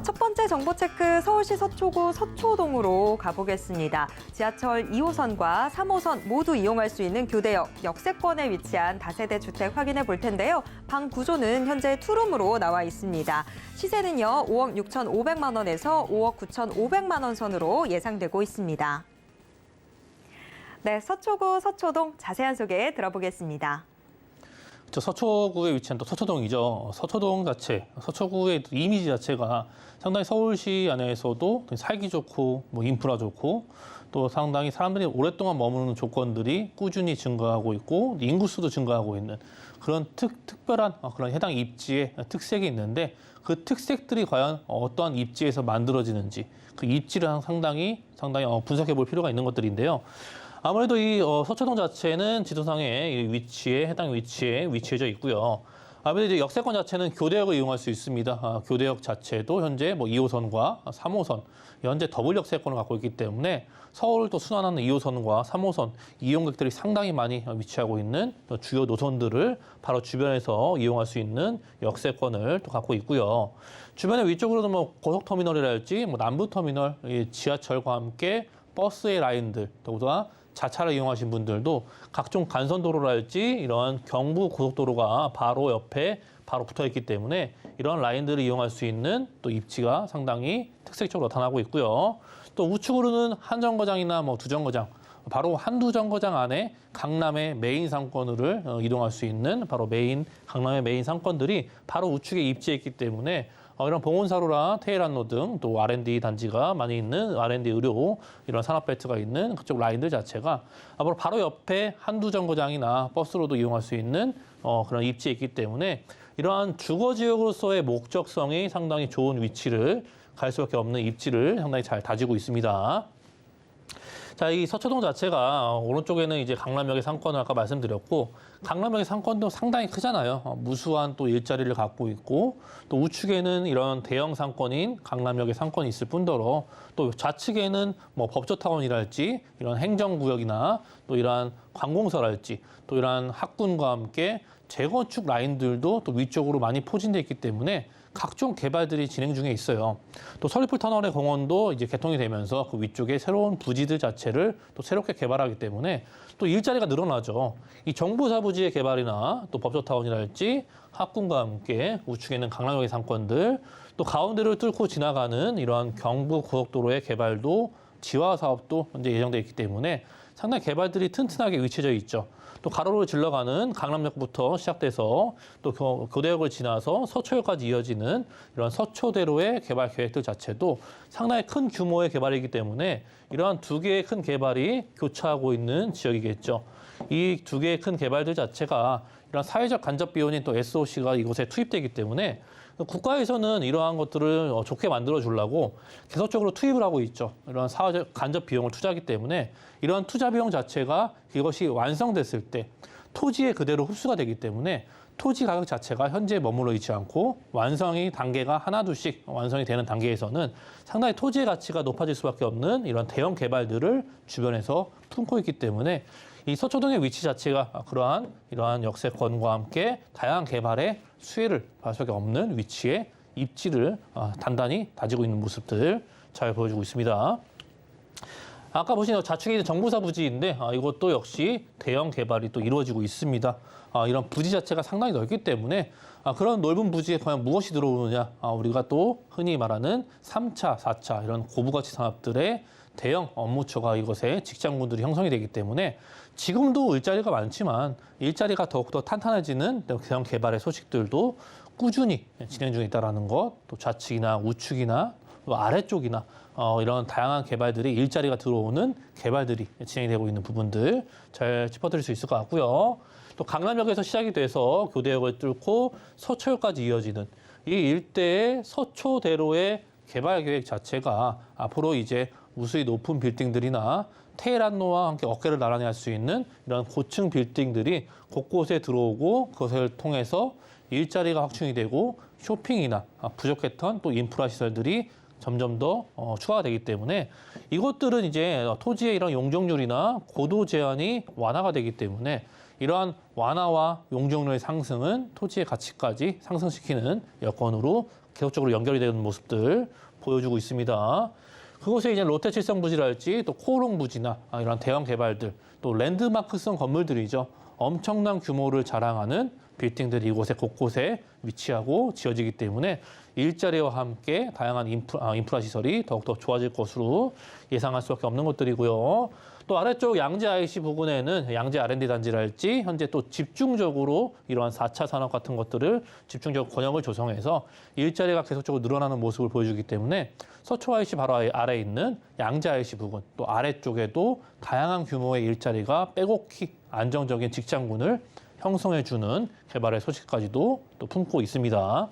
첫 번째 정보 체크 서울시 서초구 서초동으로 가보겠습니다. 지하철 2호선과 3호선 모두 이용할 수 있는 교대역, 역세권에 위치한 다세대 주택 확인해 볼 텐데요. 방 구조는 현재 투룸으로 나와 있습니다. 시세는요, 5억 6,500만 원에서 5억 9,500만 원 선으로 예상되고 있습니다. 네, 서초구 서초동 자세한 소개 들어보겠습니다. 저 서초구에 위치한 또 서초동이죠. 서초동 자체, 서초구의 이미지 자체가 상당히 서울시 안에서도 살기 좋고 뭐 인프라 좋고 또 상당히 사람들이 오랫동안 머무는 조건들이 꾸준히 증가하고 있고 인구수도 증가하고 있는 그런 특별한 그런 해당 입지의 특색이 있는데 그 특색들이 과연 어떠한 입지에서 만들어지는지 그 입지를 상당히 분석해 볼 필요가 있는 것들인데요. 아무래도 이 서초동 자체는 지도상의 위치에 해당 위치에 위치해져 있고요. 아무래도 이제 역세권 자체는 교대역을 이용할 수 있습니다. 교대역 자체도 현재 뭐 2호선과 3호선 현재 더블 역세권을 갖고 있기 때문에 서울을 또 순환하는 2호선과 3호선 이용객들이 상당히 많이 위치하고 있는 주요 노선들을 바로 주변에서 이용할 수 있는 역세권을 또 갖고 있고요. 주변에 위쪽으로는 뭐 고속터미널이랄지 뭐 남부터미널, 지하철과 함께 버스의 라인들, 더구나 자차를 이용하신 분들도 각종 간선도로랄지 이런 경부 고속도로가 바로 옆에 바로 붙어 있기 때문에 이런 라인들을 이용할 수 있는 또 입지가 상당히 특색적으로 나타나고 있고요. 또 우측으로는 한 정거장이나 뭐 두 정거장, 바로 한두 정거장 안에 강남의 메인 상권을 이동할 수 있는 바로 강남의 메인 상권들이 바로 우측에 입지해 있기 때문에 이런 봉온사로라 테헤란로 등 또 R&D 단지가 많이 있는 R&D 의료 이런 산업벨트가 있는 그쪽 라인들 자체가 앞으로 바로 옆에 한두 정거장이나 버스로도 이용할 수 있는 그런 입지에 있기 때문에 이러한 주거지역으로서의 목적성이 상당히 좋은 위치를 갈 수밖에 없는 입지를 상당히 잘 다지고 있습니다. 자, 이 서초동 자체가 오른쪽에는 이제 강남역의 상권을 아까 말씀드렸고 강남역의 상권도 상당히 크잖아요. 무수한 또 일자리를 갖고 있고 또 우측에는 이런 대형 상권인 강남역의 상권이 있을 뿐더러 또 좌측에는 뭐 법조타운이랄지 이런 행정구역이나 또 이러한 관공서랄지 또 이러한 학군과 함께 재건축 라인들도 또 위쪽으로 많이 포진되어 있기 때문에 각종 개발들이 진행 중에 있어요. 또 서리풀 터널의 공원도 이제 개통이 되면서 그 위쪽에 새로운 부지들 자체를 또 새롭게 개발하기 때문에 또 일자리가 늘어나죠. 이 정부사 부지의 개발이나 또 법조타운이랄지 학군과 함께 우측에는 강남역의 상권들 또 가운데를 뚫고 지나가는 이러한 경부 고속도로의 개발도 지화 사업도 현재 예정돼 있기 때문에 상당히 개발들이 튼튼하게 위치해져 있죠. 또 가로로 질러가는 강남역부터 시작돼서 또 교대역을 지나서 서초역까지 이어지는 이런 서초대로의 개발 계획들 자체도 상당히 큰 규모의 개발이기 때문에 이러한 두 개의 큰 개발이 교차하고 있는 지역이겠죠. 이 두 개의 큰 개발들 자체가 이런 사회적 간접 비용인 또 SOC가 이곳에 투입되기 때문에 국가에서는 이러한 것들을 좋게 만들어 주려고 계속적으로 투입을 하고 있죠. 이런 사회적 간접 비용을 투자하기 때문에 이러한 투자 비용 자체가 이것이 완성됐을 때 토지에 그대로 흡수가 되기 때문에 토지 가격 자체가 현재 머물러 있지 않고 완성이 단계가 하나둘씩 완성이 되는 단계에서는 상당히 토지의 가치가 높아질 수밖에 없는 이런 대형 개발들을 주변에서 품고 있기 때문에 이 서초동의 위치 자체가 이러한 역세권과 함께 다양한 개발의 수혜를 받을 수밖에 없는 위치에 입지를 단단히 다지고 있는 모습들 잘 보여주고 있습니다. 아까 보신 좌측에 있는 정부사 부지인데 이것도 역시 대형 개발이 또 이루어지고 있습니다. 이런 부지 자체가 상당히 넓기 때문에 그런 넓은 부지에 과연 무엇이 들어오느냐 우리가 또 흔히 말하는 3차, 4차 이런 고부가치 산업들의 대형 업무처가 이것에 직장군들이 형성이 되기 때문에 지금도 일자리가 많지만 일자리가 더욱더 탄탄해지는 대형 개발의 소식들도 꾸준히 진행 중에 있다는 것, 또 좌측이나 우측이나 또 아래쪽이나 이런 다양한 개발들이 일자리가 들어오는 개발들이 진행되고 있는 부분들 잘 짚어드릴 수 있을 것 같고요. 또 강남역에서 시작이 돼서 교대역을 뚫고 서초역까지 이어지는 이 일대의 서초대로의 개발 계획 자체가 앞으로 이제 무수히 높은 빌딩들이나 테헤란로와 함께 어깨를 나란히 할 수 있는 이런 고층 빌딩들이 곳곳에 들어오고 그것을 통해서 일자리가 확충이 되고 쇼핑이나 부족했던 또 인프라 시설들이 점점 더 추가가 되기 때문에 이것들은 이제 토지의 이런 용적률이나 고도 제한이 완화가 되기 때문에 이러한 완화와 용적률의 상승은 토지의 가치까지 상승시키는 여건으로 계속적으로 연결이 되는 모습들 보여주고 있습니다. 그곳에 이제 롯데칠성 부지랄지 또 코오롱 부지나 이런 대형 개발들 또 랜드마크성 건물들이죠. 엄청난 규모를 자랑하는 빌딩들이 이곳에 곳곳에 위치하고 지어지기 때문에 일자리와 함께 다양한 인프라 시설이 더욱더 좋아질 것으로 예상할 수밖에 없는 것들이고요. 또 아래쪽 양재 IC 부근에는 양재 R&D 단지랄지 현재 또 집중적으로 이러한 4차 산업 같은 것들을 집중적 권역을 조성해서 일자리가 계속적으로 늘어나는 모습을 보여주기 때문에 서초 IC 바로 아래에 있는 양재 IC 부근 또 아래쪽에도 다양한 규모의 일자리가 빼곡히 안정적인 직장군을 형성해주는 개발의 소식까지도 또 품고 있습니다.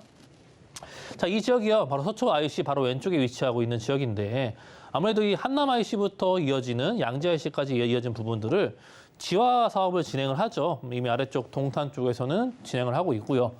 자, 이 지역이요. 바로 서초 IC 바로 왼쪽에 위치하고 있는 지역인데 아무래도 이 한남 IC부터 이어지는 양재 IC까지 이어진 부분들을 지화 사업을 진행을 하죠. 이미 아래쪽 동탄 쪽에서는 진행을 하고 있고요.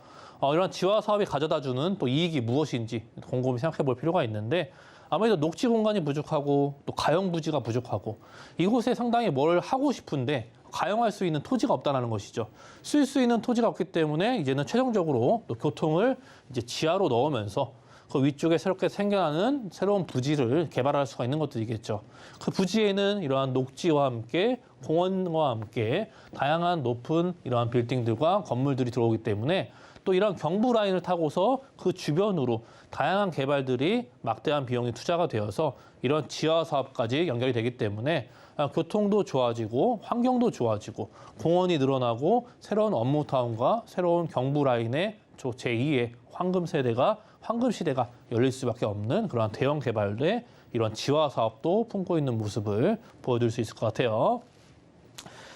이런 지화 사업이 가져다주는 또 이익이 무엇인지 곰곰이 생각해 볼 필요가 있는데 아무래도 녹지 공간이 부족하고 또 가용 부지가 부족하고 이곳에 상당히 뭘 하고 싶은데 가용할 수 있는 토지가 없다는 것이죠. 쓸 수 있는 토지가 없기 때문에 이제는 최종적으로 또 교통을 이제 지하로 넣으면서 그 위쪽에 새롭게 생겨나는 새로운 부지를 개발할 수가 있는 것들이겠죠. 그 부지에는 이러한 녹지와 함께 공원과 함께 다양한 높은 이러한 빌딩들과 건물들이 들어오기 때문에 또 이런 경부 라인을 타고서 그 주변으로 다양한 개발들이 막대한 비용이 투자가 되어서 이런 지하 사업까지 연결이 되기 때문에 교통도 좋아지고 환경도 좋아지고 공원이 늘어나고 새로운 업무타운과 새로운 경부 라인의 제2의 황금 시대가 열릴 수밖에 없는 그러한 대형 개발의 이런 지화 사업도 품고 있는 모습을 보여줄 수 있을 것 같아요.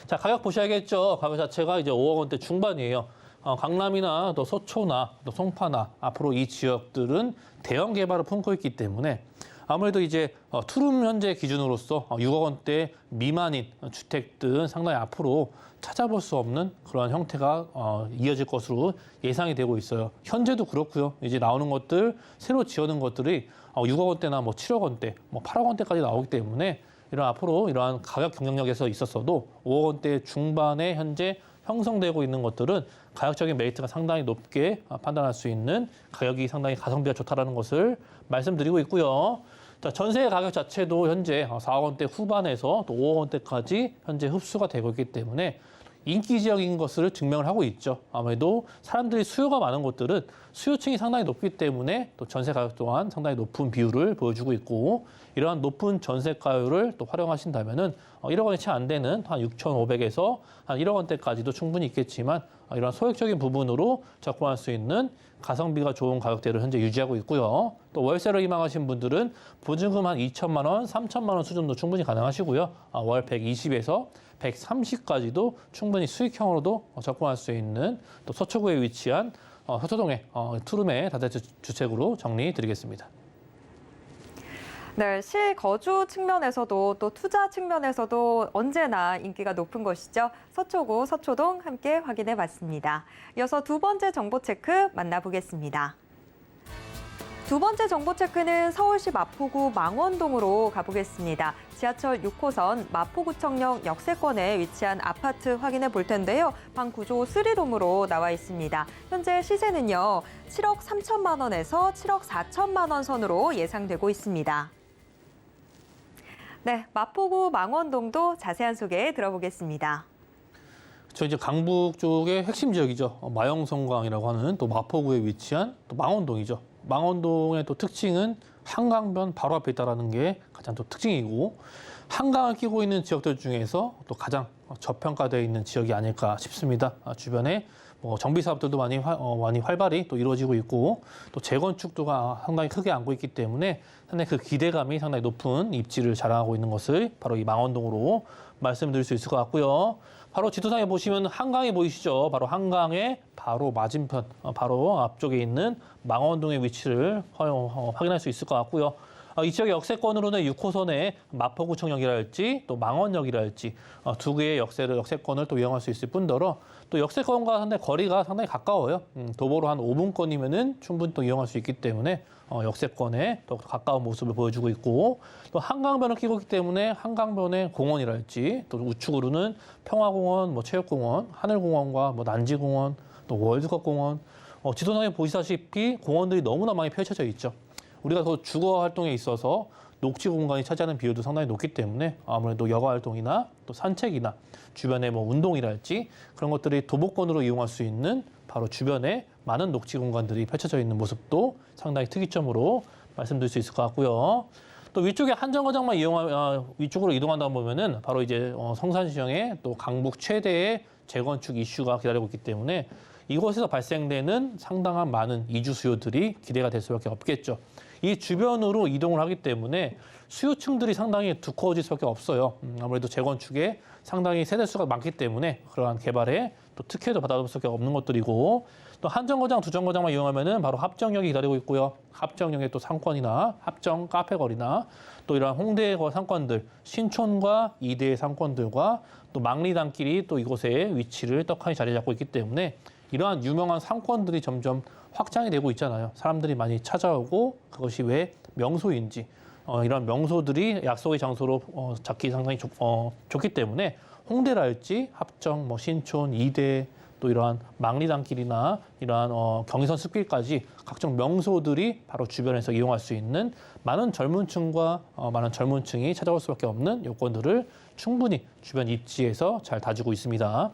자, 가격 보셔야겠죠. 가격 자체가 이제 5억 원대 중반이에요. 강남이나 또 서초나 또 송파나 앞으로 이 지역들은 대형 개발을 품고 있기 때문에 아무래도 이제 투룸 현재 기준으로서 6억 원대 미만인 주택들은 상당히 앞으로 찾아볼 수 없는 그런 형태가 이어질 것으로 예상이 되고 있어요. 현재도 그렇고요. 이제 나오는 것들, 새로 지어는 것들이 6억 원대나 뭐 7억 원대, 뭐 8억 원대까지 나오기 때문에 앞으로 이러한 가격 경쟁력에서 있어서도 5억 원대 중반에 현재 형성되고 있는 것들은 가격적인 메리트가 상당히 높게 판단할 수 있는 가격이 상당히 가성비가 좋다는 것을 말씀드리고 있고요. 자, 전세 가격 자체도 현재 4억 원대 후반에서 또 5억 원대까지 현재 흡수가 되고 있기 때문에 인기 지역인 것을 증명을 하고 있죠. 아무래도 사람들이 수요가 많은 곳들은 수요층이 상당히 높기 때문에 또 전세 가격 또한 상당히 높은 비율을 보여주고 있고 이러한 높은 전세가율을 또 활용하신다면은 1억 원이 채 안 되는 한 6,500에서 한 1억 원대까지도 충분히 있겠지만 이런 소액적인 부분으로 접근할 수 있는 가성비가 좋은 가격대를 현재 유지하고 있고요. 또 월세를 희망하신 분들은 보증금 한 2천만 원, 3천만 원 수준도 충분히 가능하시고요. 월 120에서 130까지도 충분히 수익형으로도 접근할 수 있는 또 서초구에 위치한 서초동의 투룸의 다세대 주택으로 정리드리겠습니다. 네, 실거주 측면에서도 또 투자 측면에서도 언제나 인기가 높은 곳이죠. 서초구, 서초동 함께 확인해 봤습니다. 이어서 두 번째 정보 체크 만나보겠습니다. 두 번째 정보 체크는 서울시 마포구 망원동으로 가보겠습니다. 지하철 6호선 마포구청역 역세권에 위치한 아파트 확인해 볼 텐데요. 방 구조 3룸으로 나와 있습니다. 현재 시세는요, 7억 3천만 원에서 7억 4천만 원 선으로 예상되고 있습니다. 네, 마포구 망원동도 자세한 소개 들어보겠습니다. 저 이제 강북 쪽의 핵심 지역이죠. 마영성광이라고 하는 또 마포구에 위치한 또 망원동이죠. 망원동의 또 특징은 한강변 바로 앞에 있다는 게 가장 또 특징이고 한강을 끼고 있는 지역들 중에서 또 가장 저평가되어 있는 지역이 아닐까 싶습니다. 주변에 뭐 정비 사업들도 많이 활발히 또 이루어지고 있고 또 재건축도 상당히 크게 안고 있기 때문에 상당히 그 기대감이 상당히 높은 입지를 자랑하고 있는 것을 바로 이 망원동으로 말씀드릴 수 있을 것 같고요. 바로 지도상에 보시면 한강이 보이시죠? 바로 한강의 바로 맞은편, 바로 앞쪽에 있는 망원동의 위치를 확인할 수 있을 것 같고요. 이 지역의 역세권으로는 6호선의 마포구청역이랄지 또 망원역이랄지 두 개의 역세권을 또 이용할 수 있을 뿐더러 또 역세권과 상당히 거리가 상당히 가까워요. 도보로 한 5분권이면은 충분히 또 이용할 수 있기 때문에 역세권에 더 가까운 모습을 보여주고 있고 또 한강변을 끼고 있기 때문에 한강변의 공원이랄지 또 우측으로는 평화공원, 뭐 체육공원, 하늘공원과 뭐 난지공원, 또 월드컵공원 지도상에 보시다시피 공원들이 너무나 많이 펼쳐져 있죠. 우리가 그 주거 활동에 있어서 녹지 공간이 차지하는 비율도 상당히 높기 때문에 아무래도 여가 활동이나 또 산책이나 주변에 뭐 운동이랄지 그런 것들이 도보권으로 이용할 수 있는 바로 주변에 많은 녹지 공간들이 펼쳐져 있는 모습도 상당히 특이점으로 말씀드릴 수 있을 것 같고요. 또 위쪽에 한정거장만 위쪽으로 이동한다 보면은 바로 이제 성산시청의 또 강북 최대의 재건축 이슈가 기다리고 있기 때문에 이곳에서 발생되는 상당한 많은 이주 수요들이 기대가 될 수밖에 없겠죠. 이 주변으로 이동을 하기 때문에 수요층들이 상당히 두꺼워질 수밖에 없어요. 아무래도 재건축에 상당히 세대수가 많기 때문에 그러한 개발에 또 특혜도 받아볼 수밖에 없는 것들이고 또 한정거장, 두정거장만 이용하면은 바로 합정역이 기다리고 있고요. 합정역의 또 상권이나 합정 카페거리나 또 이런 홍대의 상권들, 신촌과 이대의 상권들과 또 망리단길이 또 이곳에 위치를 떡하니 자리 잡고 있기 때문에 이러한 유명한 상권들이 점점 확장이 되고 있잖아요. 사람들이 많이 찾아오고 그것이 왜 명소인지 이런 명소들이 약속의 장소로 잡기 상당히 좋기 때문에 홍대랄지 합정, 신촌, 이대 또 이러한 망리단길이나 이러한 경의선 숲길까지 각종 명소들이 바로 주변에서 이용할 수 있는 많은 젊은층과 많은 젊은층이 찾아올 수밖에 없는 요건들을 충분히 주변 입지에서 잘 다지고 있습니다.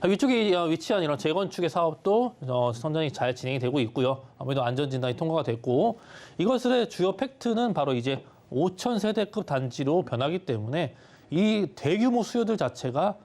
위쪽에 위치한 이런 재건축의 사업도 상당히 잘 진행이 되고 있고요. 아무래도 안전진단이 통과가 됐고 이것의 주요 팩트는 바로 이제 5,000세대급 단지로 변하기 때문에 이 대규모 수요들 자체가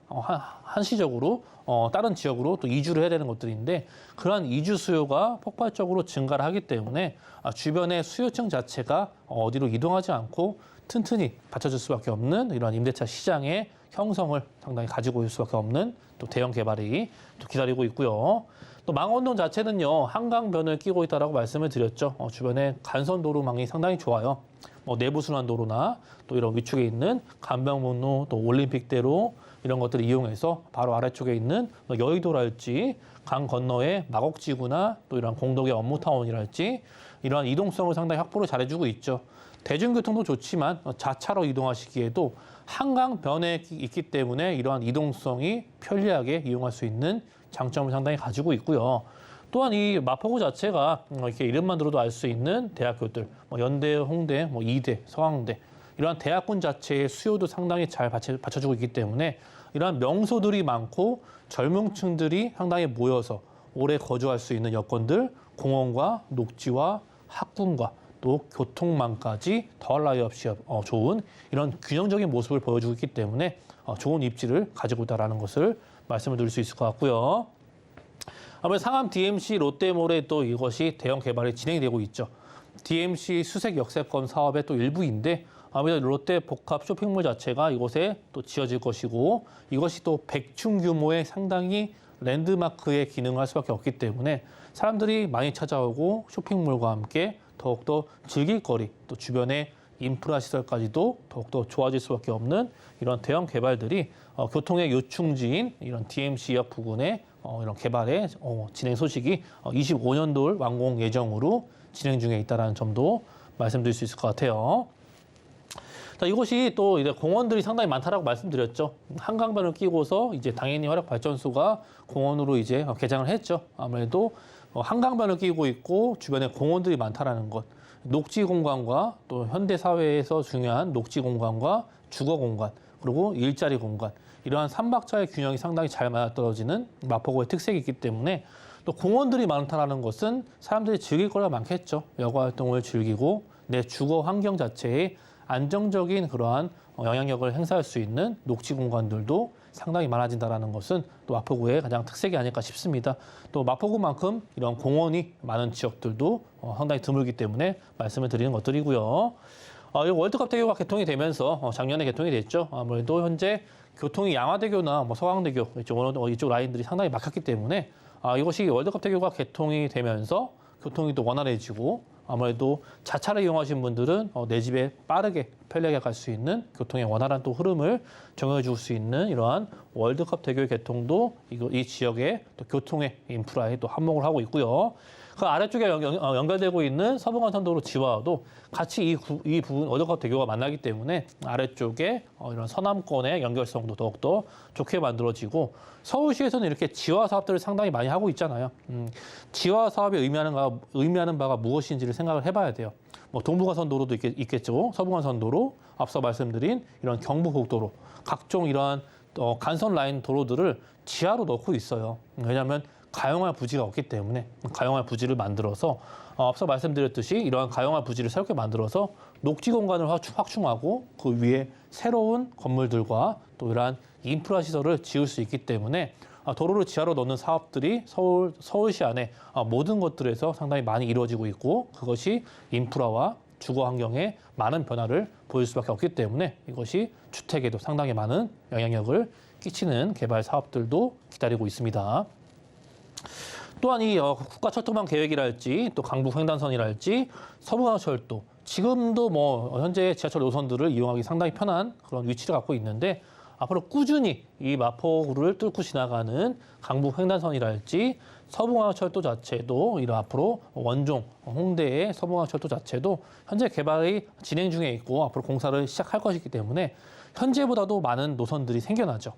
한시적으로 다른 지역으로 또 이주를 해야 되는 것들인데 그러한 이주 수요가 폭발적으로 증가를 하기 때문에 주변의 수요층 자체가 어디로 이동하지 않고 튼튼히 받쳐줄 수밖에 없는 이런 임대차 시장의 형성을 상당히 가지고 있을 수밖에 없는 또 대형 개발이 또 기다리고 있고요. 또 망원동 자체는요 한강변을 끼고 있다라고 말씀을 드렸죠. 주변에 간선도로망이 상당히 좋아요. 내부순환도로나 또 이런 위쪽에 있는 간병문로 또 올림픽대로 이런 것들을 이용해서 바로 아래쪽에 있는 여의도랄지 강 건너의 마곡지구나 또 이런 공덕의 업무타운이랄지 이러한 이동성을 상당히 확보를 잘해주고 있죠. 대중교통도 좋지만 자차로 이동하시기에도 한강변에 있기 때문에 이러한 이동성이 편리하게 이용할 수 있는 장점을 상당히 가지고 있고요. 또한 이 마포구 자체가 이렇게 이름만 들어도 알 수 있는 대학교들, 연대, 홍대, 이대, 서강대 이러한 대학군 자체의 수요도 상당히 잘 받쳐주고 있기 때문에 이러한 명소들이 많고 젊은층들이 상당히 모여서 오래 거주할 수 있는 여건들, 공원과 녹지와 학군과 또 교통망까지 더할 나위 없이 좋은 이런 균형적인 모습을 보여주고 있기 때문에 좋은 입지를 가지고 있다는 것을 말씀을 드릴 수 있을 것 같고요. 아무래도 상암 DMC 롯데몰에 또 이것이 대형 개발이 진행이 되고 있죠. DMC 수색 역세권 사업의 또 일부인데 아무래도 롯데 복합 쇼핑몰 자체가 이곳에 또 지어질 것이고 이것이 또 100층 규모의 상당히 랜드마크의 기능을 할 수밖에 없기 때문에 사람들이 많이 찾아오고 쇼핑몰과 함께 더욱더 즐길 거리 또 주변의 인프라 시설까지도 더욱더 좋아질 수밖에 없는 이런 대형 개발들이 교통의 요충지인 이런 DMC역 부근의 이런 개발의 진행 소식이 25년도 완공 예정으로 진행 중에 있다는 점도 말씀드릴 수 있을 것 같아요. 자, 이곳이 또 이제 공원들이 상당히 많다라고 말씀드렸죠. 한강변을 끼고서 이제 당연히 화력발전소가 공원으로 이제 개장을 했죠. 아무래도 한강변을 끼고 있고 주변에 공원들이 많다라는 것, 녹지 공간과 또 현대 사회에서 중요한 녹지 공간과 주거 공간 그리고 일자리 공간 이러한 삼박자의 균형이 상당히 잘 맞아떨어지는 마포구의 특색이 있기 때문에 또 공원들이 많다라는 것은 사람들이 즐길 거리가 많겠죠. 여가 활동을 즐기고 내 주거 환경 자체에 안정적인 그러한 영향력을 행사할 수 있는 녹지 공간들도 상당히 많아진다는 것은 또 마포구의 가장 특색이 아닐까 싶습니다. 또 마포구만큼 이런 공원이 많은 지역들도 상당히 드물기 때문에 말씀을 드리는 것들이고요. 이 월드컵 대교가 개통이 되면서 작년에 개통이 됐죠. 아무래도 현재 교통이 양화대교나 서강대교 이쪽 라인들이 상당히 막혔기 때문에 이것이 월드컵 대교가 개통이 되면서 교통이 또 원활해지고 아무래도 자차를 이용하신 분들은 내 집에 빠르게 편리하게 갈 수 있는 교통의 원활한 또 흐름을 정해 줄 수 있는 이러한 월드컵 대교 개통도 이 지역의 또 교통의 인프라에 또 한몫을 하고 있고요. 그 아래쪽에 연결되고 있는 서부간선도로 지와도 같이 이 부분 월드컵 대교가 만나기 때문에 아래쪽에 이런 서남권의 연결성도 더욱더 좋게 만들어지고 서울시에서는 이렇게 지화 사업들을 상당히 많이 하고 있잖아요. 지화 사업이 의미하는 바가 무엇인지를 생각을 해봐야 돼요. 동부간선도로도 있겠죠. 서부간선도로, 앞서 말씀드린 이런 경부고속도로, 각종 이러한 간선 라인 도로들을 지하로 넣고 있어요. 왜냐하면 가용할 부지가 없기 때문에 가용할 부지를 만들어서 앞서 말씀드렸듯이 이러한 가용할 부지를 새롭게 만들어서 녹지 공간을 확충하고 그 위에 새로운 건물들과 또 이러한 인프라 시설을 지을 수 있기 때문에 도로를 지하로 넣는 사업들이 서울시 안에 모든 것들에서 상당히 많이 이루어지고 있고 그것이 인프라와 주거 환경에 많은 변화를 보일 수밖에 없기 때문에 이것이 주택에도 상당히 많은 영향력을 끼치는 개발 사업들도 기다리고 있습니다. 또한 이 국가철도망 계획이랄지 또 강북횡단선이랄지 서부간호철도 지금도 뭐 현재 지하철 노선들을 이용하기 상당히 편한 그런 위치를 갖고 있는데 앞으로 꾸준히 이 마포구를 뚫고 지나가는 강북횡단선이랄지 서부간호철도 자체도 이런 앞으로 원종 홍대의 서부간호철도 자체도 현재 개발이 진행 중에 있고 앞으로 공사를 시작할 것이기 때문에 현재보다도 많은 노선들이 생겨나죠.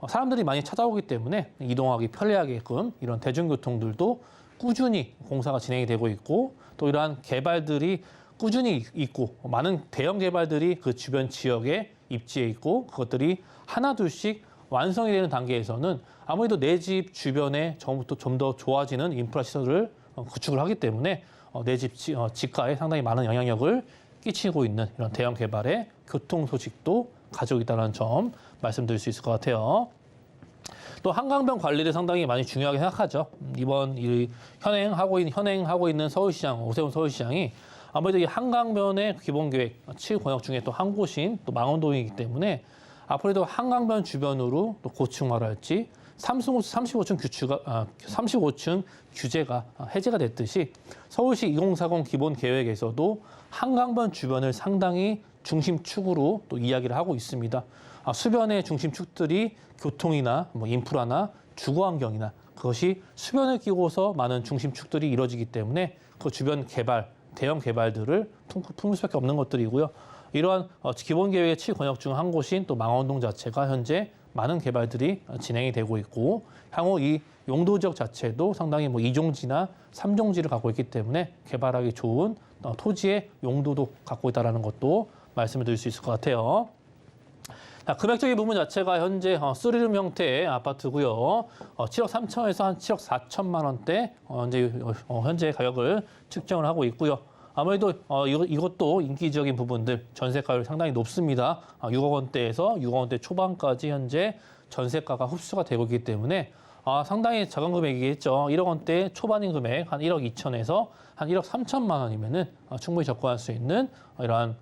사람들이 많이 찾아오기 때문에 이동하기 편리하게끔 이런 대중교통들도 꾸준히 공사가 진행이 되고 있고 또 이러한 개발들이 꾸준히 있고 많은 대형 개발들이 그 주변 지역에 입지해 있고 그것들이 하나둘씩 완성이 되는 단계에서는 아무래도 내 집 주변에 좀 더 좋아지는 인프라 시설을 구축을 하기 때문에 내 집 집가에 상당히 많은 영향력을 끼치고 있는 이런 대형 개발의 교통 소식도 가지고 있다는 점 말씀드릴 수 있을 것 같아요. 또 한강변 관리를 상당히 많이 중요하게 생각하죠. 이번 이 현행하고 있는 서울시장 오세훈 서울시장이 아무래도 이 한강변의 기본계획 7권역 중에 또 한 곳인 또 망원동이기 때문에 앞으로도 한강변 주변으로 또 고층화랄지 35층 규제가 해제가 됐듯이 서울시 2040 기본 계획에서도 한강변 주변을 상당히 중심축으로 또 이야기를 하고 있습니다. 수변의 중심축들이 교통이나 뭐 인프라나 주거환경이나 그것이 수변을 끼고서 많은 중심축들이 이루어지기 때문에 그 주변 개발, 대형 개발들을 품을 수밖에 없는 것들이고요. 이러한 기본 계획의 7권역 중 한 곳인 또 망원동 자체가 현재 많은 개발들이 진행이 되고 있고 향후 이 용도 지역 자체도 상당히 뭐 2종지나 3종지를 갖고 있기 때문에 개발하기 좋은 토지의 용도도 갖고 있다는 것도 말씀을 드릴 수 있을 것 같아요. 자, 금액적인 부분 자체가 현재 3룸 형태의 아파트고요. 7억 3천에서 한 7억 4천만 원대 현재 가격을 측정을 하고 있고요. 아무래도 이것도 인기적인 부분들 전세가율 상당히 높습니다. 6억 원대에서 6억 원대 초반까지 현재 전세가가 흡수가 되고 있기 때문에 상당히 작은 금액이겠죠. 1억 원대 초반인 금액 한 1억 2천에서 한 1억 3천만 원이면은 충분히 접근할 수 있는 이러한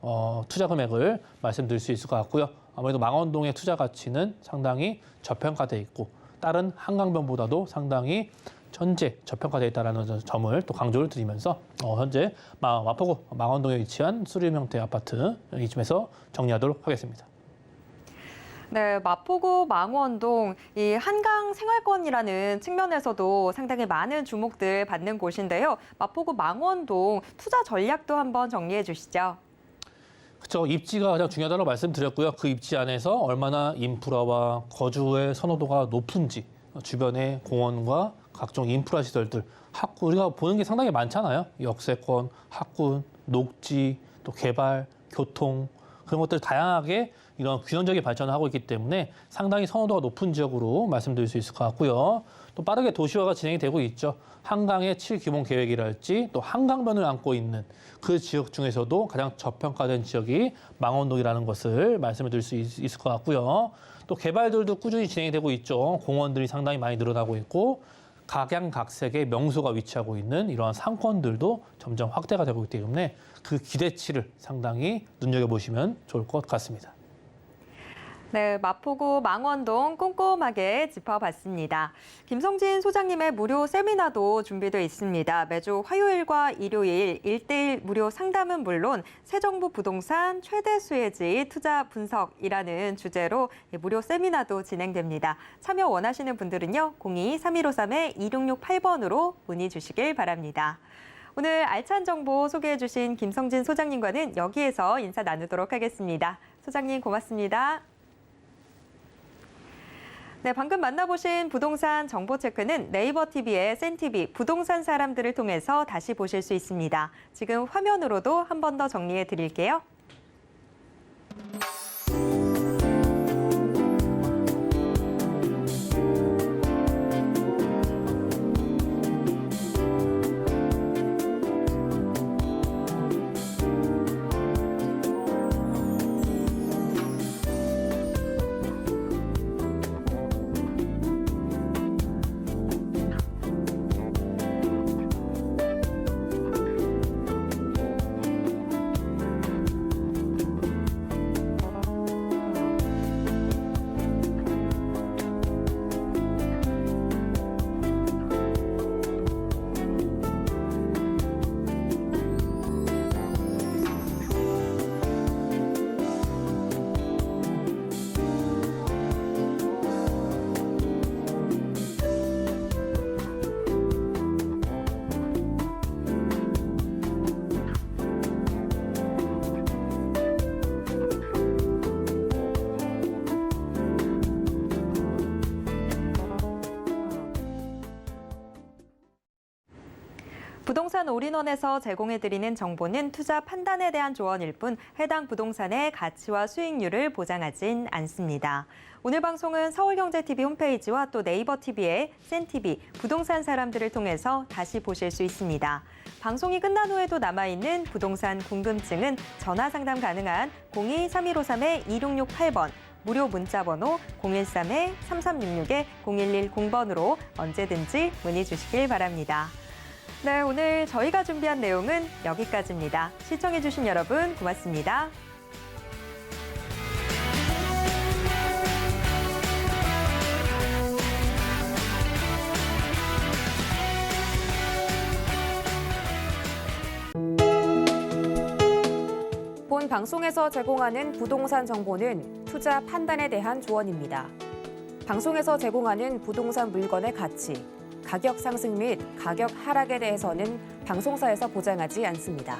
투자 금액을 말씀드릴 수 있을 것 같고요. 아무래도 망원동의 투자 가치는 상당히 저평가돼 있고 다른 한강변보다도 상당히 현재 저평가되어 있다는 점을 또 강조를 드리면서 현재 마포구 망원동에 위치한 수림 형태 아파트 이쯤에서 정리하도록 하겠습니다. 네, 마포구 망원동 이 한강 생활권이라는 측면에서도 상당히 많은 주목들 받는 곳인데요. 마포구 망원동 투자 전략도 한번 정리해 주시죠. 그렇죠. 입지가 가장 중요하다고 말씀드렸고요. 그 입지 안에서 얼마나 인프라와 거주의 선호도가 높은지 주변의 공원과 각종 인프라 시설들, 우리가 보는 게 상당히 많잖아요. 역세권, 학군, 녹지, 또 개발, 교통 그런 것들 다양하게 이런 균형적인 발전을 하고 있기 때문에 상당히 선호도가 높은 지역으로 말씀드릴 수 있을 것 같고요. 또 빠르게 도시화가 진행이 되고 있죠. 한강의 7기본 계획이랄지 또 한강변을 안고 있는 그 지역 중에서도 가장 저평가된 지역이 망원동이라는 것을 말씀을 드릴 수 있을 것 같고요. 또 개발들도 꾸준히 진행이 되고 있죠. 공원들이 상당히 많이 늘어나고 있고 각양각색의 명소가 위치하고 있는 이러한 상권들도 점점 확대가 되고 있기 때문에 그 기대치를 상당히 눈여겨보시면 좋을 것 같습니다. 네, 마포구 망원동 꼼꼼하게 짚어봤습니다. 김성진 소장님의 무료 세미나도 준비되어 있습니다. 매주 화요일과 일요일 1대1 무료 상담은 물론 새 정부 부동산 최대 수혜지 투자 분석이라는 주제로 무료 세미나도 진행됩니다. 참여 원하시는 분들은요, 02-3153-2668번으로 문의 주시길 바랍니다. 오늘 알찬 정보 소개해 주신 김성진 소장님과는 여기에서 인사 나누도록 하겠습니다. 소장님 고맙습니다. 네, 방금 만나보신 부동산 정보 체크는 네이버 TV의 센TV 부동산 사람들을 통해서 다시 보실 수 있습니다. 지금 화면으로도 한 번 더 정리해 드릴게요. 부동산 올인원에서 제공해드리는 정보는 투자 판단에 대한 조언일 뿐 해당 부동산의 가치와 수익률을 보장하진 않습니다. 오늘 방송은 서울경제TV 홈페이지와 또 네이버TV의 센TV, 부동산 사람들을 통해서 다시 보실 수 있습니다. 방송이 끝난 후에도 남아있는 부동산 궁금증은 전화 상담 가능한 02-3153-2668번, 무료 문자번호 013-3366-0110번으로 언제든지 문의 주시길 바랍니다. 네, 오늘 저희가 준비한 내용은 여기까지입니다. 시청해주신 여러분 고맙습니다. 본 방송에서 제공하는 부동산 정보는 투자 판단에 대한 조언입니다. 방송에서 제공하는 부동산 물건의 가치, 가격 상승 및 가격 하락에 대해서는 방송사에서 보장하지 않습니다.